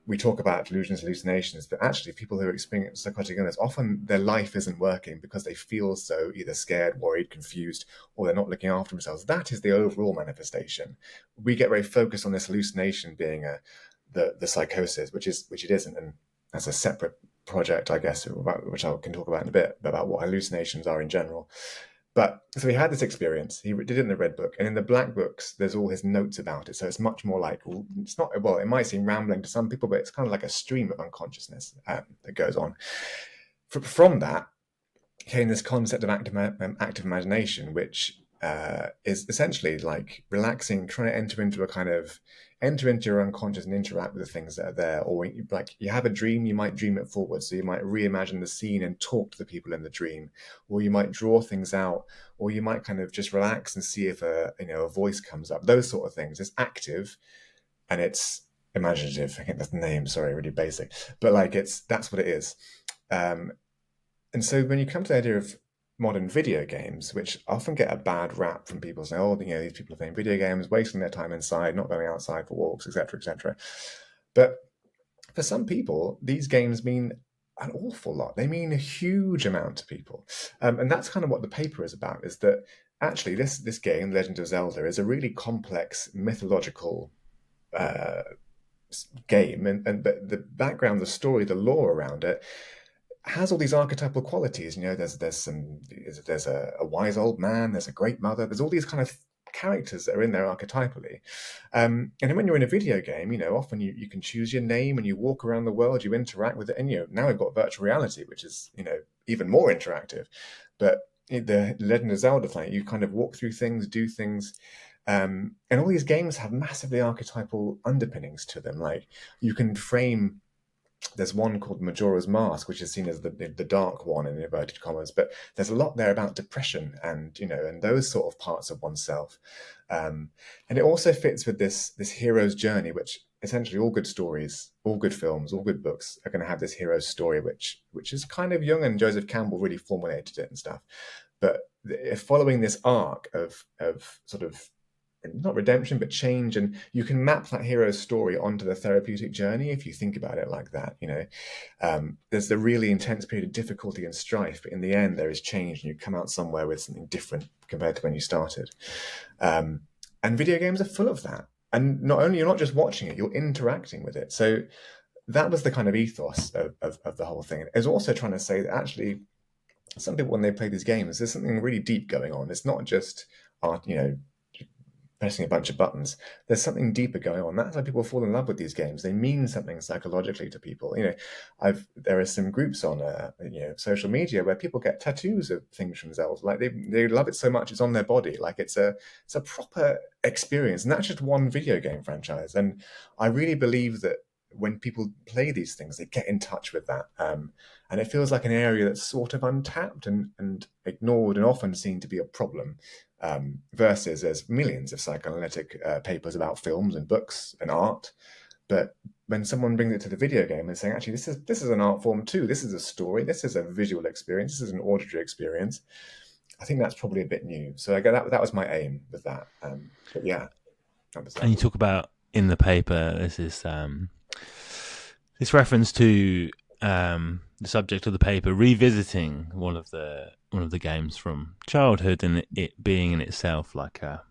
we talk about delusions, hallucinations, but actually, people who are experiencing psychotic illness, often their life isn't working because they feel so either scared, worried, confused, or they're not looking after themselves. That is the overall manifestation. We get very focused on this hallucination being the psychosis, which it isn't, and that's a separate project, I guess, which I can talk about in a bit, about what hallucinations are in general. But so he had this experience. He did it in the Red Book, and in the Black Books, there's all his notes about it. So it's much more like, it's not, well, it might seem rambling to some people, but it's kind of like a stream of unconsciousness that goes on. From that came this concept of active imagination, which is essentially like relaxing, trying to enter into your unconscious and interact with the things that are there. Or like, you have a dream, you might dream it forward, so you might reimagine the scene and talk to the people in the dream, or you might draw things out, or you might kind of just relax and see if a voice comes up. Those sort of things. It's active and it's imaginative. I think that's the name. Sorry, really basic, but like, that's what it is. And so when you come to the idea of modern video games, which often get a bad rap from people saying, oh, these people are playing video games, wasting their time inside, not going outside for walks, etc., etc. But for some people, these games mean an awful lot. They mean a huge amount to people, and that's kind of what the paper is about. Is that actually this game, Legend of Zelda, is a really complex mythological uh, game, and but the background, the story, the lore around it has all these archetypal qualities. You know, there's a wise old man, there's a great mother, there's all these kind of characters that are in there archetypally. And then when you're in a video game, you know, often you can choose your name and you walk around the world, you interact with it, and you know, now we've got virtual reality, which is, you know, even more interactive. But in the Legend of Zelda thing, you kind of walk through things, do things. And all these games have massively archetypal underpinnings to them. Like you can frame, there's one called Majora's Mask, which is seen as the dark one in inverted commas, but there's a lot there about depression and, you know, and those sort of parts of oneself. And it also fits with this hero's journey, which essentially all good stories, all good films, all good books are going to have this hero's story, which is kind of Jung and Joseph Campbell really formulated it and stuff. But following this arc of sort of not redemption, but change. And you can map that hero's story onto the therapeutic journey if you think about it like that. You know, there's the really intense period of difficulty and strife, but in the end, there is change, and you come out somewhere with something different compared to when you started. And video games are full of that. And not only you're not just watching it, you're interacting with it. So that was the kind of ethos of the whole thing. It was also trying to say that actually, some people, when they play these games, there's something really deep going on. It's not just art, you know, pressing a bunch of buttons. There's something deeper going on. That's why people fall in love with these games. They mean something psychologically to people. You know, there are some groups on you know, social media where people get tattoos of things from Zelda. Like they love it so much it's on their body. Like it's a proper experience, and that's just one video game franchise. And I really believe that when people play these things, they get in touch with that. And it feels like an area that's sort of untapped and ignored and often seen to be a problem. Versus there's millions of psychoanalytic papers about films and books and art. But when someone brings it to the video game and saying, actually, this is an art form too, this is a story, this is a visual experience, this is an auditory experience, I think that's probably a bit new. So I guess that was my aim with that. But yeah, that was that. And you talk about in the paper, there's this reference to the subject of the paper revisiting one of the games from childhood, and it being in itself like a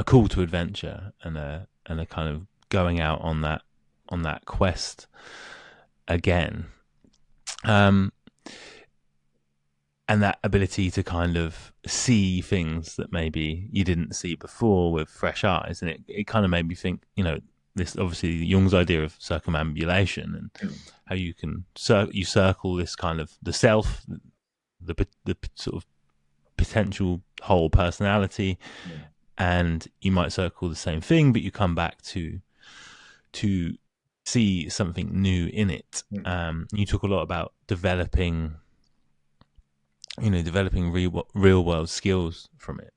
call to adventure and a kind of going out on that quest again, and that ability to kind of see things that maybe you didn't see before with fresh eyes. And it kind of made me think, you know, this obviously Jung's idea of circumambulation and how you can you circle this kind of the self, the sort of potential whole personality, and you might circle the same thing, but you come back to see something new in it. You talk a lot about developing real world skills from it.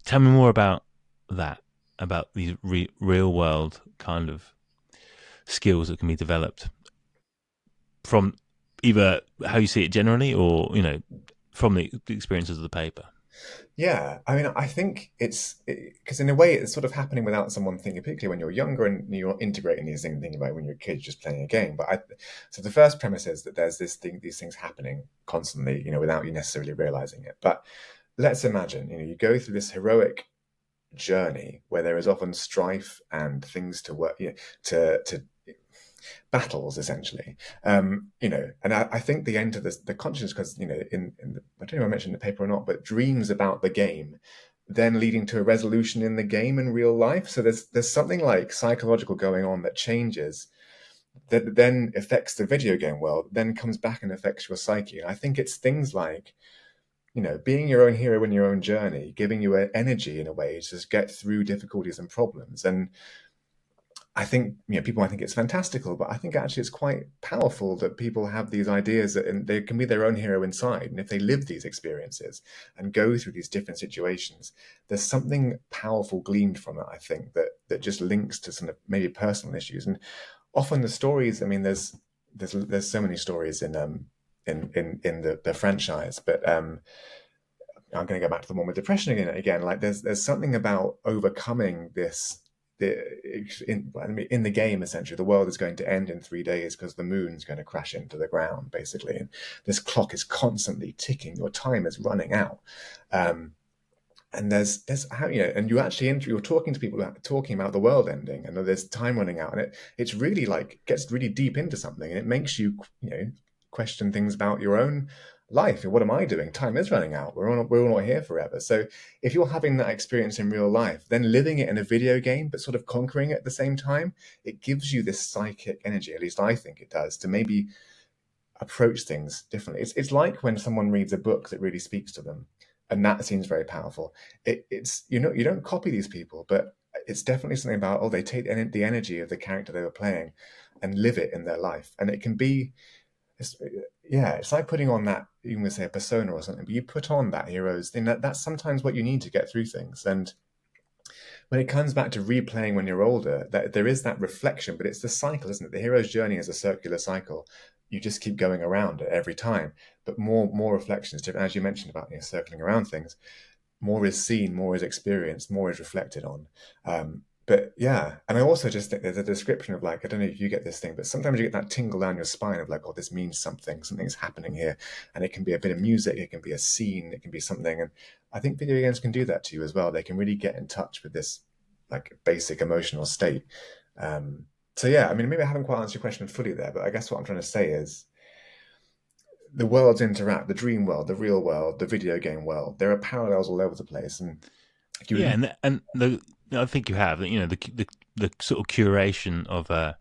Tell me more about that, about these real world kind of skills that can be developed from either how you see it generally, or, you know, from the experiences of the paper. Yeah, I mean, I think it's because in a way it's sort of happening without someone thinking, particularly when you're younger and you're integrating these things, thinking about when you're a kid just playing a game. So the first premise is that there's these things happening constantly, you know, without you necessarily realizing it. But let's imagine, you know, you go through this heroic journey where there is often strife and things to work, you know, to battles essentially, you know. And I think the end of the consciousness, because, you know, I don't know if I mentioned in the paper or not, but dreams about the game then leading to a resolution in the game in real life. So there's something like psychological going on that changes, that then affects the video game world, then comes back and affects your psyche. And I think it's things like, you know, being your own hero in your own journey, giving you energy in a way to just get through difficulties and problems. And I think, you know, people might think it's fantastical, but I think actually it's quite powerful that people have these ideas that they can be their own hero inside. And if they live these experiences and go through these different situations, there's something powerful gleaned from it, I think, that just links to some of maybe personal issues. And often the stories, I mean, there's so many stories in the franchise, but I'm going to go back to the one with depression again. Like there's something about overcoming this in the game, essentially, the world is going to end in 3 days because the moon's going to crash into the ground, basically. And this clock is constantly ticking. Your time is running out. And there's how, and you're talking to people talking about the world ending, and there's time running out, and it's really like gets really deep into something, and it makes you question things about your own life. What am I doing? Time is running out. We're all not here forever. So if you're having that experience in real life, then living it in a video game, but sort of conquering it at the same time, it gives you this psychic energy. At least I think it does, to maybe approach things differently. It's like when someone reads a book that really speaks to them, and that seems very powerful. It's you don't copy these people, but it's definitely something about they take the energy of the character they were playing and live it in their life, and it can be. It's like putting on that, you can say a persona or something, but you put on that hero's thing. That's sometimes what you need to get through things. And when it comes back to replaying when you're older, that there is that reflection, but it's the cycle, isn't it? The hero's journey is a circular cycle. You just keep going around it every time, but more reflections. As you mentioned about circling around things, more is seen, more is experienced, more is reflected on. But yeah, and I also just think there's a description of I don't know if you get this thing, but sometimes you get that tingle down your spine of oh, this means something's happening here. And it can be a bit of music, it can be a scene, it can be something. And I think video games can do that to you as well. They can really get in touch with this basic emotional state. So yeah, I mean, maybe I haven't quite answered your question fully there, but I guess what I'm trying to say is the worlds interact, the dream world, the real world, the video game world. There are parallels all over the place. And I think you have, the sort of curation of a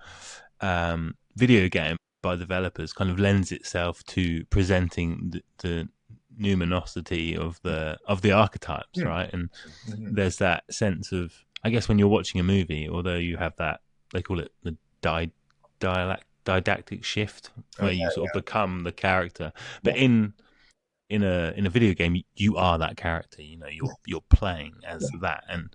video game by developers kind of lends itself to presenting the numinosity of the archetypes, right? And there's that sense of, I guess, when you're watching a movie, although you have that, they call it the didactic shift, where you sort of become the character, but in a video game, you are that character. You're playing as that, and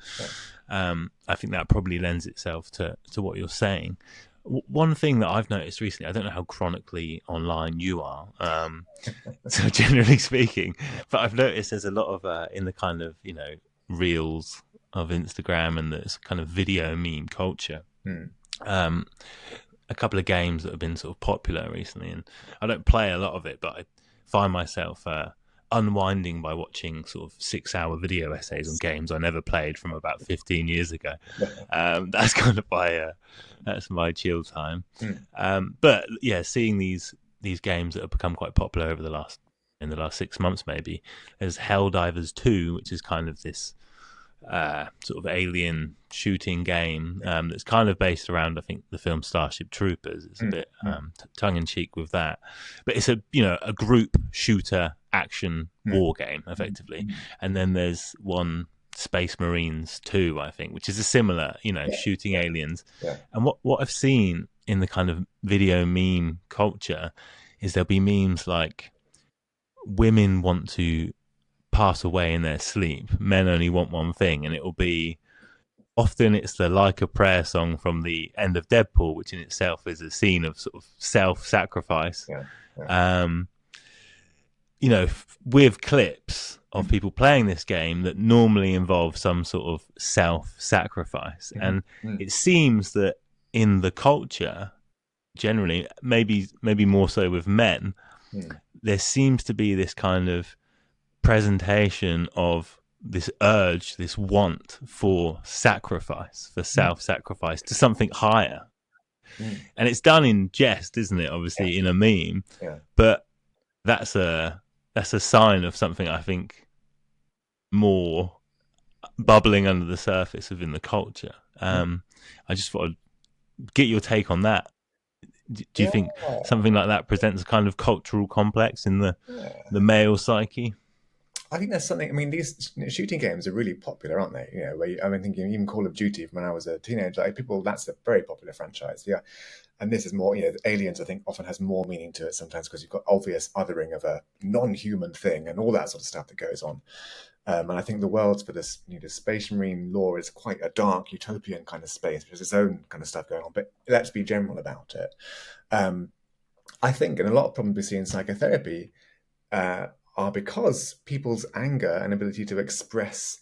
I think that probably lends itself to what you're saying. One thing that I've noticed recently, I don't know how chronically online you are, so generally speaking, but I've noticed there's a lot of in the kind of reels of Instagram and this kind of video meme culture. A couple of games that have been sort of popular recently, and I don't play a lot of it, but I find myself unwinding by watching sort of 6-hour video essays on games I never played from about 15 years ago. That's kind of that's my chill time. But yeah, seeing these games that have become quite popular in the last 6 months, maybe there's Helldivers 2, which is kind of this sort of alien shooting game that's kind of based around, I think, the film Starship Troopers. It's a bit tongue-in-cheek with that, but it's a group shooter action war game effectively. And then there's one, Space Marines 2, I think, which is a similar shooting aliens. And what I've seen in the kind of video meme culture is there'll be memes like women want to pass away in their sleep, men only want one thing, and it will be often it's the Like a Prayer song from the end of Deadpool, which in itself is a scene of sort of self-sacrifice. With clips of people playing this game that normally involve some sort of self-sacrifice. And it seems that in the culture generally, maybe more so with men, there seems to be this kind of presentation of this urge, this want for sacrifice, for self-sacrifice to something higher. And it's done in jest, isn't it? Obviously in a meme, but that's a sign of something, I think, more bubbling under the surface within the culture. I just thought I'd get your take on that. Do you think something like that presents a kind of cultural complex in the male psyche? I think there's something. I mean, these shooting games are really popular, aren't they? I'm thinking even Call of Duty from when I was a teenager. That's a very popular franchise. Yeah, and this is more. Aliens, I think, often has more meaning to it sometimes because you've got obvious othering of a non-human thing and all that sort of stuff that goes on. And I think the worlds for this Space Marine lore is quite a dark utopian kind of space. There's its own kind of stuff going on, but let's be general about it. I think, and a lot of problems we see in psychotherapy are because people's anger and ability to express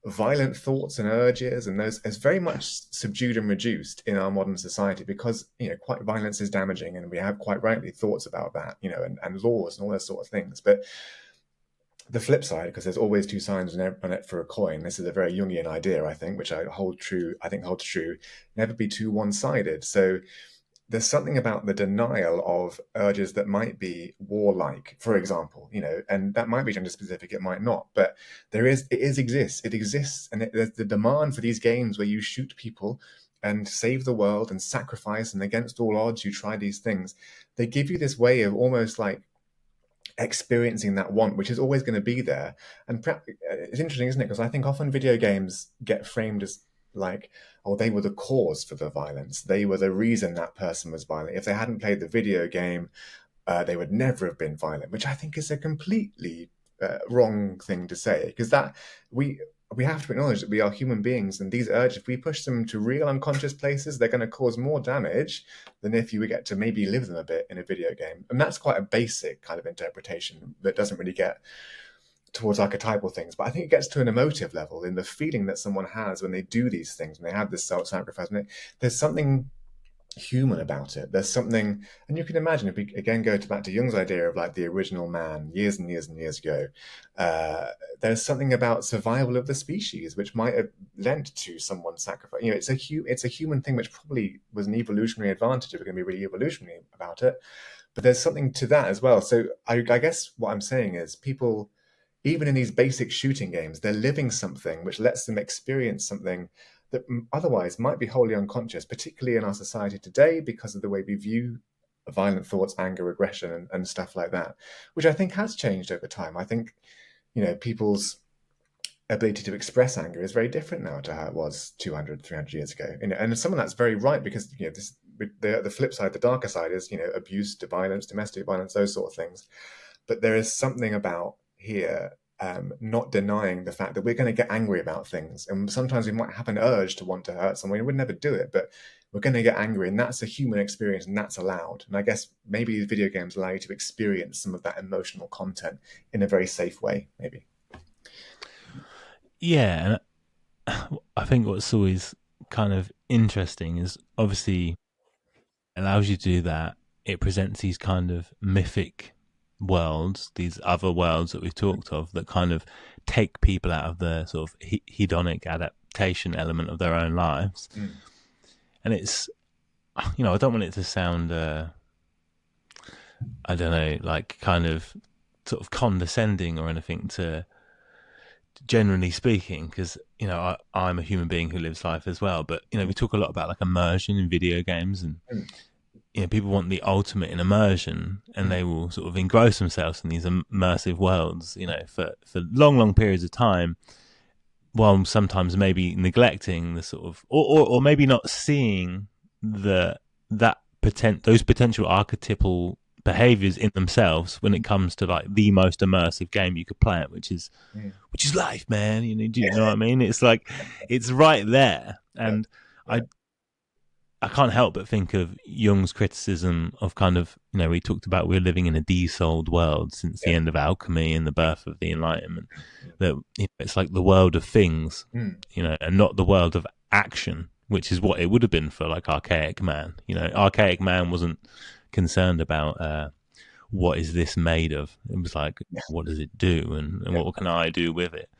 violent thoughts and urges, and those is very much subdued and reduced in our modern society because quite violence is damaging, and we have quite rightly thoughts about that, and laws and all those sort of things. But the flip side, because there's always two sides on it for a coin. This is a very Jungian idea, I think, which I hold true. I think holds true. Never be too one-sided. So there's something about the denial of urges that might be warlike, for example, and that might be gender specific, it might not, but it exists, and there's the demand for these games where you shoot people and save the world and sacrifice, and against all odds you try these things. They give you this way of almost like experiencing that want, which is always going to be there. And it's interesting, isn't it? Because I think often video games get framed as like, oh, they were the cause for the violence. They were the reason that person was violent. If they hadn't played the video game, they would never have been violent, which I think is a completely wrong thing to say, because that we have to acknowledge that we are human beings, and these urges, if we push them to real unconscious places, they're going to cause more damage than if you get to maybe live them a bit in a video game. And that's quite a basic kind of interpretation that doesn't really get towards archetypal things, but I think it gets to an emotive level in the feeling that someone has when they do these things, when they have this self-sacrifice. There's something human about it. There's something, and you can imagine, if we again go back to Jung's idea of like the original man years and years and years ago, there's something about survival of the species which might have lent to someone's sacrifice. It's a human thing which probably was an evolutionary advantage if we're going to be really evolutionary about it. But there's something to that as well. So I guess what I'm saying is people, even in these basic shooting games, they're living something which lets them experience something that otherwise might be wholly unconscious, particularly in our society today because of the way we view violent thoughts, anger, aggression, and stuff like that, which I think has changed over time. I think, people's ability to express anger is very different now to how it was 200, 300 years ago. And some of that's very right, because the flip side, the darker side is, abuse to violence, domestic violence, those sort of things. But there is something about here not denying the fact that we're going to get angry about things, and sometimes we might have an urge to want to hurt someone. We would never do it, but we're going to get angry, and that's a human experience, and that's allowed. And I guess maybe these video games allow you to experience some of that emotional content in a very safe way, maybe. Yeah, and I think what's always kind of interesting is obviously it allows you to do that. It presents these kind of mythic worlds, these other worlds that we've talked of, that kind of take people out of the sort of hedonic adaptation element of their own lives. And it's, I don't want it to sound I don't know, like kind of sort of condescending or anything, to generally speaking, because I'm a human being who lives life as well, but we talk a lot about like immersion in video games, and people want the ultimate in immersion, and they will sort of engross themselves in these immersive worlds, for long periods of time, while sometimes maybe neglecting the sort of, or maybe not seeing those potential archetypal behaviors in themselves when it comes to like the most immersive game you could play it, which is life, man. Do you know what I mean? It's like, it's right there. And I can't help but think of Jung's criticism of kind of, we talked about we're living in a desouled world since the end of alchemy and the birth of the Enlightenment, that it's like the world of things, and not the world of action, which is what it would have been for like archaic man. Archaic man wasn't concerned about what is this made of. It was like, what does it do, and what can I do with it?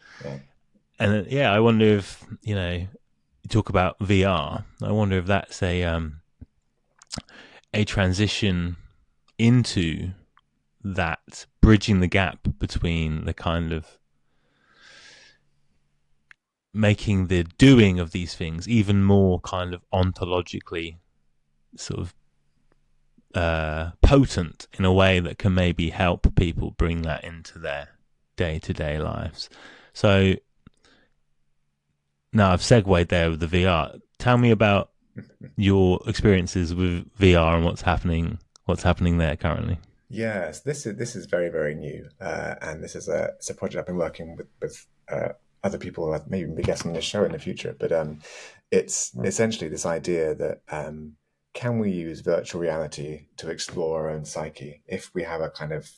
And I wonder if, you talk about VR. I wonder if that's a transition into that, bridging the gap between the kind of making the doing of these things even more kind of ontologically sort of potent in a way that can maybe help people bring that into their day-to-day lives. So now I've segued there with the VR. Tell me about your experiences with VR and what's happening there currently. Yes, this is very, very new, and this is it's a project I've been working with other people who maybe be guests on this show in the future. But it's essentially this idea that can we use virtual reality to explore our own psyche if we have a kind of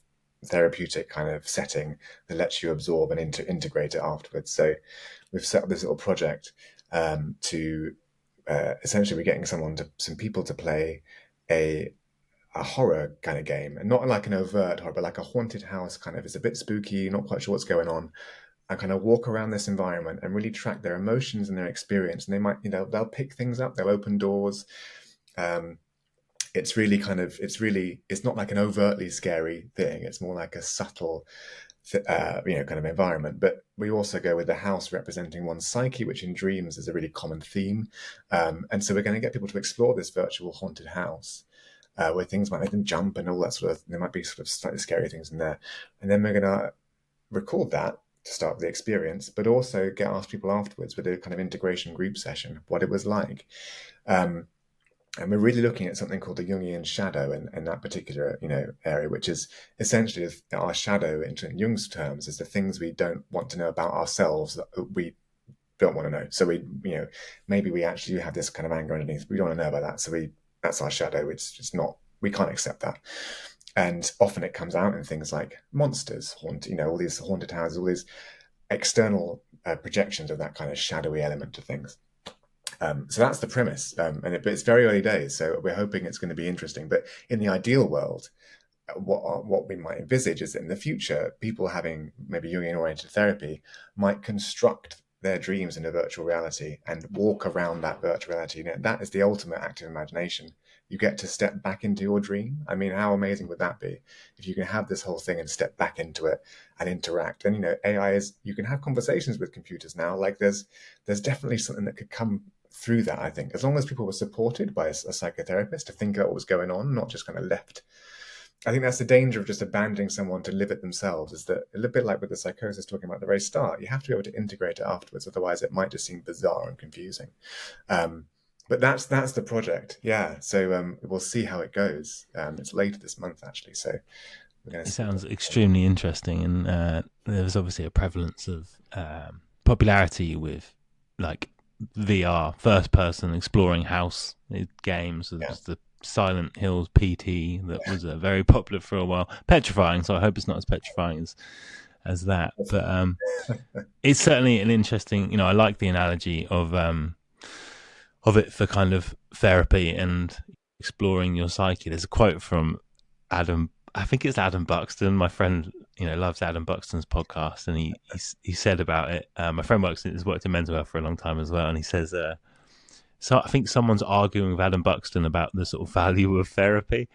therapeutic kind of setting that lets you absorb and integrate it afterwards. So we've set up this little project to essentially we're getting some people to play a horror kind of game, and not like an overt horror, but like a haunted house kind of. It's a bit spooky, you're not quite sure what's going on, and kind of walk around this environment and really track their emotions and their experience. And they might, they'll pick things up, they'll open doors. It's really it's not like an overtly scary thing. It's more like a subtle, kind of environment. But we also go with the house representing one's psyche, which in dreams is a really common theme. And so we're going to get people to explore this virtual haunted house. Where things might make them jump and all that sort of, there might be sort of slightly scary things in there. And then we're going to record that to start the experience, but also ask people afterwards with a kind of integration group session, what it was like. And we're really looking at something called the Jungian shadow in that particular, area, which is essentially our shadow in Jung's terms is the things we don't want to know about ourselves that we don't want to know. So maybe we actually have this kind of anger underneath. We don't want to know about that. So that's our shadow. It's just not, we can't accept that. And often it comes out in things like monsters, all these haunted houses, all these external projections of that kind of shadowy element to things. So that's the premise. But it's very early days, so we're hoping it's going to be interesting. But in the ideal world, what we might envisage is that in the future, people having maybe Jungian-oriented therapy might construct their dreams in a virtual reality and walk around that virtual reality. That is the ultimate active imagination. You get to step back into your dream. I mean, how amazing would that be if you can have this whole thing and step back into it and interact? And AI you can have conversations with computers now. Like there's definitely something that could come through that, I think, as long as people were supported by a psychotherapist to think about what was going on, not just kind of left. I think that's the danger of just abandoning someone to live it themselves, is that a little bit like with the psychosis talking about at the very start, you have to be able to integrate it afterwards. Otherwise it might just seem bizarre and confusing. But that's the project. Yeah. So we'll see how it goes. It's later this month, actually. So we're going to see. It sounds extremely interesting. And there's obviously a prevalence of popularity with like VR, first person exploring house games. There's the Silent Hills PT that was very popular for a while. Petrifying, so I hope it's not as petrifying as that. But it's certainly an interesting, I like the analogy of it for kind of therapy and exploring your psyche. There's a quote from Adam, I think it's Adam Buxton. My friend, loves Adam Buxton's podcast, and he said about it. My friend has worked in mental health for a long time as well, and he says, so I think someone's arguing with Adam Buxton about the sort of value of therapy,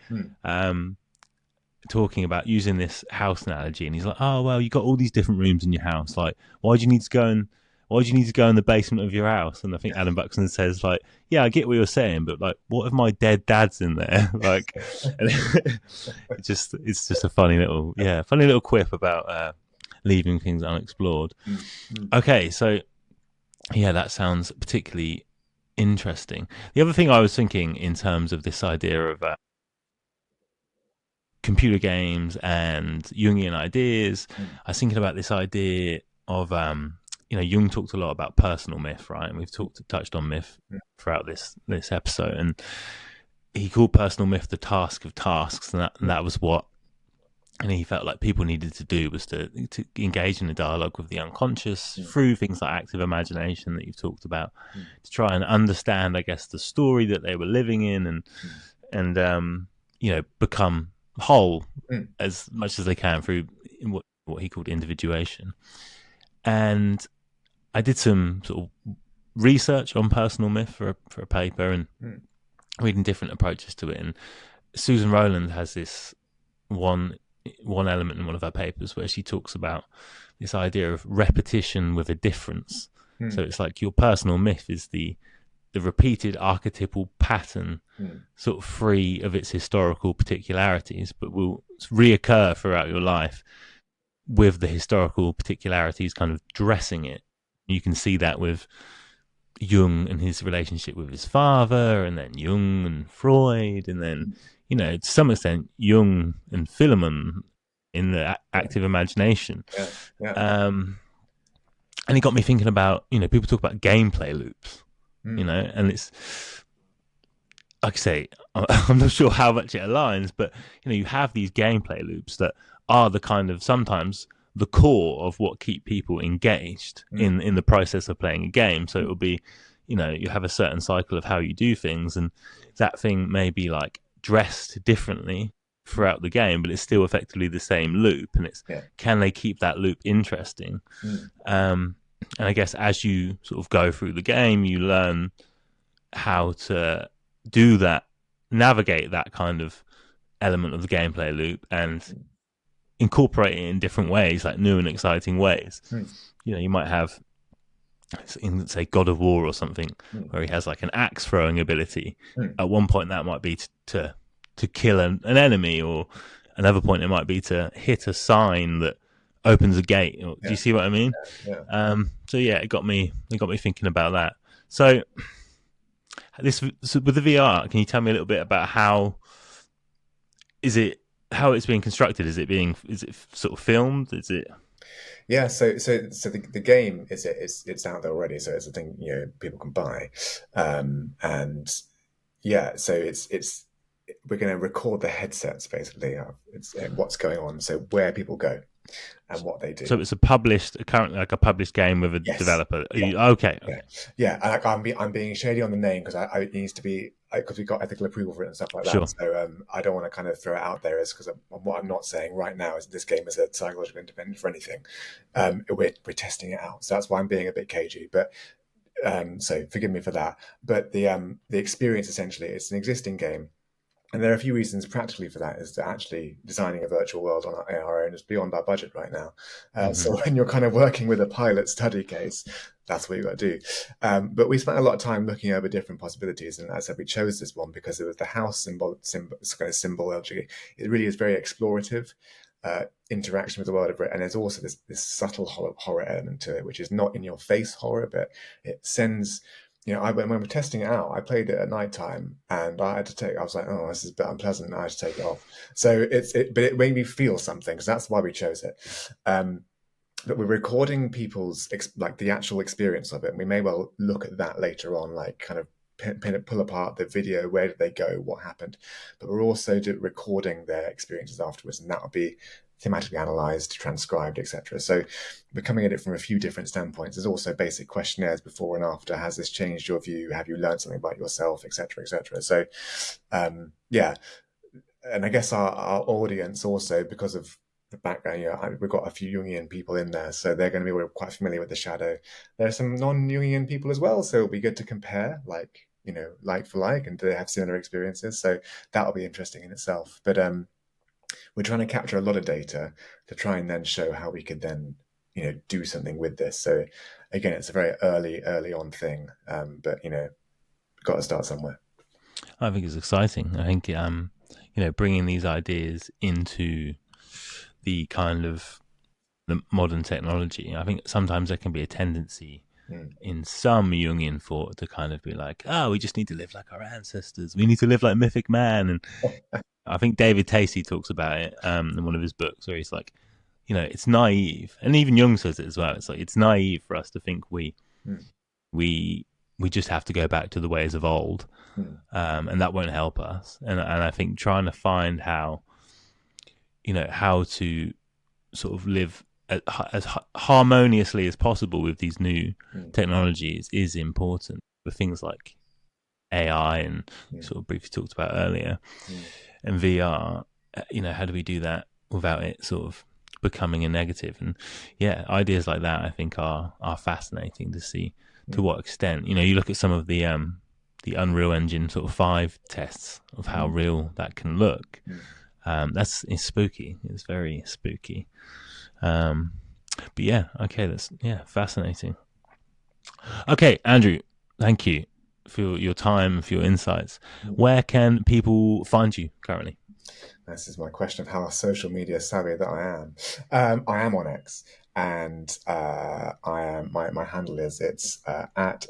talking about using this house analogy, and he's like, "Oh well, you got all these different rooms in your house. Like, why do you need to go in the basement of your house?" And I think Adam Buxton says, like, "Yeah, I get what you're saying, but like, what if my dead dad's in there?" Like, it's just a funny little quip about leaving things unexplored. Okay, so yeah, that sounds particularly interesting. The other thing I was thinking in terms of this idea of computer games and Jungian ideas, I was thinking about this idea of Jung talked a lot about personal myth, right? And we've touched on myth throughout this episode, and he called personal myth the task of tasks, and that was what he felt like people needed to do, was to engage in a dialogue with the unconscious through things like active imagination that you've talked about, to try and understand, I guess, the story that they were living in, and become whole as much as they can through what he called individuation. And I did some sort of research on personal myth for a paper, and reading different approaches to it. And Susan Rowland has this one element in one of her papers where she talks about this idea of repetition with a difference. So it's like your personal myth is the repeated archetypal pattern, sort of free of its historical particularities, but will reoccur throughout your life with the historical particularities kind of dressing it. You can see that with Jung and his relationship with his father, and then Jung and Freud, and then, to some extent, Jung and Philemon in the active imagination. And it got me thinking about, people talk about gameplay loops, and it's, like I say, I'm not sure how much it aligns, but, you have these gameplay loops that are the kind of sometimes the core of what keep people engaged in the process of playing a game. So it will be, you have a certain cycle of how you do things, and that thing may be like dressed differently throughout the game, but it's still effectively the same loop. And it's can they keep that loop interesting? And I guess as you sort of go through the game, you learn how to do that, navigate that kind of element of the gameplay loop, and incorporate it in different ways, like new and exciting ways. You might have, in say God of War or something, where he has like an axe throwing ability. At one point, that might be to kill an enemy, or another point it might be to hit a sign that opens a gate. Do you see what I mean? So it got me thinking about that. So with the VR, can you tell me a little bit about how it's being constructed? Is it sort of filmed? Is it? Yeah, so the game it's out there already, so it's a thing people can buy, and so it's we're going to record the headsets basically. It's what's going on, so where people go and what they do. So it's currently like a published game with a developer. Okay. Yeah. I'm being shady on the name because it needs to be, because we got ethical approval for it and stuff like that. Sure. So I don't want to kind of throw it out there because what I'm not saying right now is this game is a psychological independent for anything. We're testing it out, so that's why I'm being a bit cagey. But so forgive me for that. But the experience essentially, it's an existing game. And there are a few reasons practically for that, is that actually designing a virtual world on our own is beyond our budget right now. So when you're kind of working with a pilot study case, that's what you've got to do. But we spent a lot of time looking over different possibilities. And as I said, we chose this one because it was the house symbology. It really is very explorative interaction with the world of it. And there's also this subtle horror element to it, which is not in your face horror, but it sends... when we're testing it out, I played it at night time, and I was like, oh, this is a bit unpleasant. I had to take it off. So but it made me feel something, because that's why we chose it. But we're recording people's the actual experience of it, and we may well look at that later on, like kind of pull apart the video. Where did they go? What happened? But we're also recording their experiences afterwards, and that will be thematically analysed, transcribed, etc. So we're coming at it from a few different standpoints. There's also basic questionnaires before and after. Has this changed your view? Have you learned something about yourself, etc., etc.? So and I guess our audience also, because of the background, we've got a few Jungian people in there, so they're going to be quite familiar with the shadow. There are some non-Jungian people as well, so it'll be good to compare, like for like, and do they have similar experiences? So that'll be interesting in itself. But we're trying to capture a lot of data to try and then show how we could then, do something with this. So again, it's a very early on thing, but we've got to start somewhere. I think it's exciting. I think bringing these ideas into the kind of the modern technology. I think sometimes there can be a tendency in some Jungian thought to kind of be like, oh, we just need to live like our ancestors. We need to live like mythic man. And I think David Tacey talks about it in one of his books, where he's like, it's naive, and even Jung says it as well. It's like it's naive for us to think we just have to go back to the ways of old, and that won't help us. And I think trying to find how to sort of live as harmoniously as possible with these new technologies is important. With things like AI and sort of briefly talked about earlier, and VR, how do we do that without it sort of becoming a negative? And ideas like that I think are fascinating to see to what extent. You look at some of the Unreal Engine sort of 5 tests of how real that can look. It's spooky. It's very spooky. But okay, that's fascinating. Okay, Andrew, thank you for your time, for your insights. Where can people find you currently? This is my question of how social media savvy that I am. I am on X, and I am my handle is at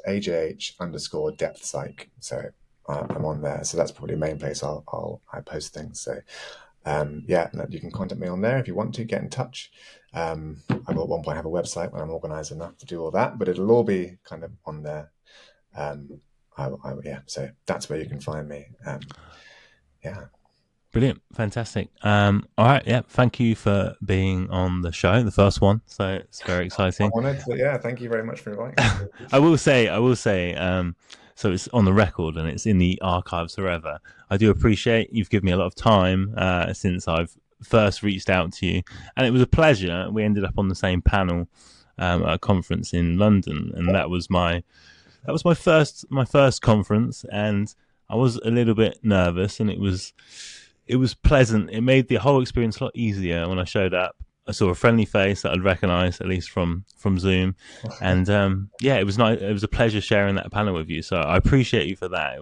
AJH_depthpsych. So I'm on there. So that's probably the main place I post things. So you can contact me on there if you want to get in touch. I will at one point have a website when I'm organized enough to do all that, but it'll all be kind of on there. So that's where you can find me. Brilliant, fantastic. All right, yeah. Thank you for being on the show, the first one. So it's very I'm exciting. honoured. Yeah, thank you very much for inviting me. Really I appreciate will say, so it's on the record and it's in the archives forever. I do appreciate you've given me a lot of time since I've first reached out to you, and it was a pleasure. We ended up on the same panel at a conference in London, and that was my first conference, and I was a little bit nervous, and it was pleasant. It made the whole experience a lot easier when I showed up. I saw a friendly face that I'd recognise, at least from Zoom, and yeah, it was nice. It was a pleasure sharing that panel with you. So I appreciate you for that.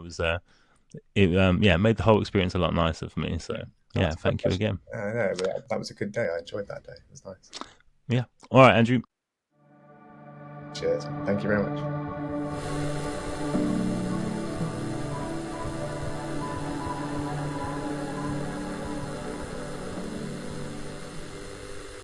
It made the whole experience a lot nicer for me. So Oh, yeah, it's my thank you pleasure. again. No, that was a good day. I enjoyed that day. It was nice. Yeah, all right, Andrew. Cheers. Thank you very much.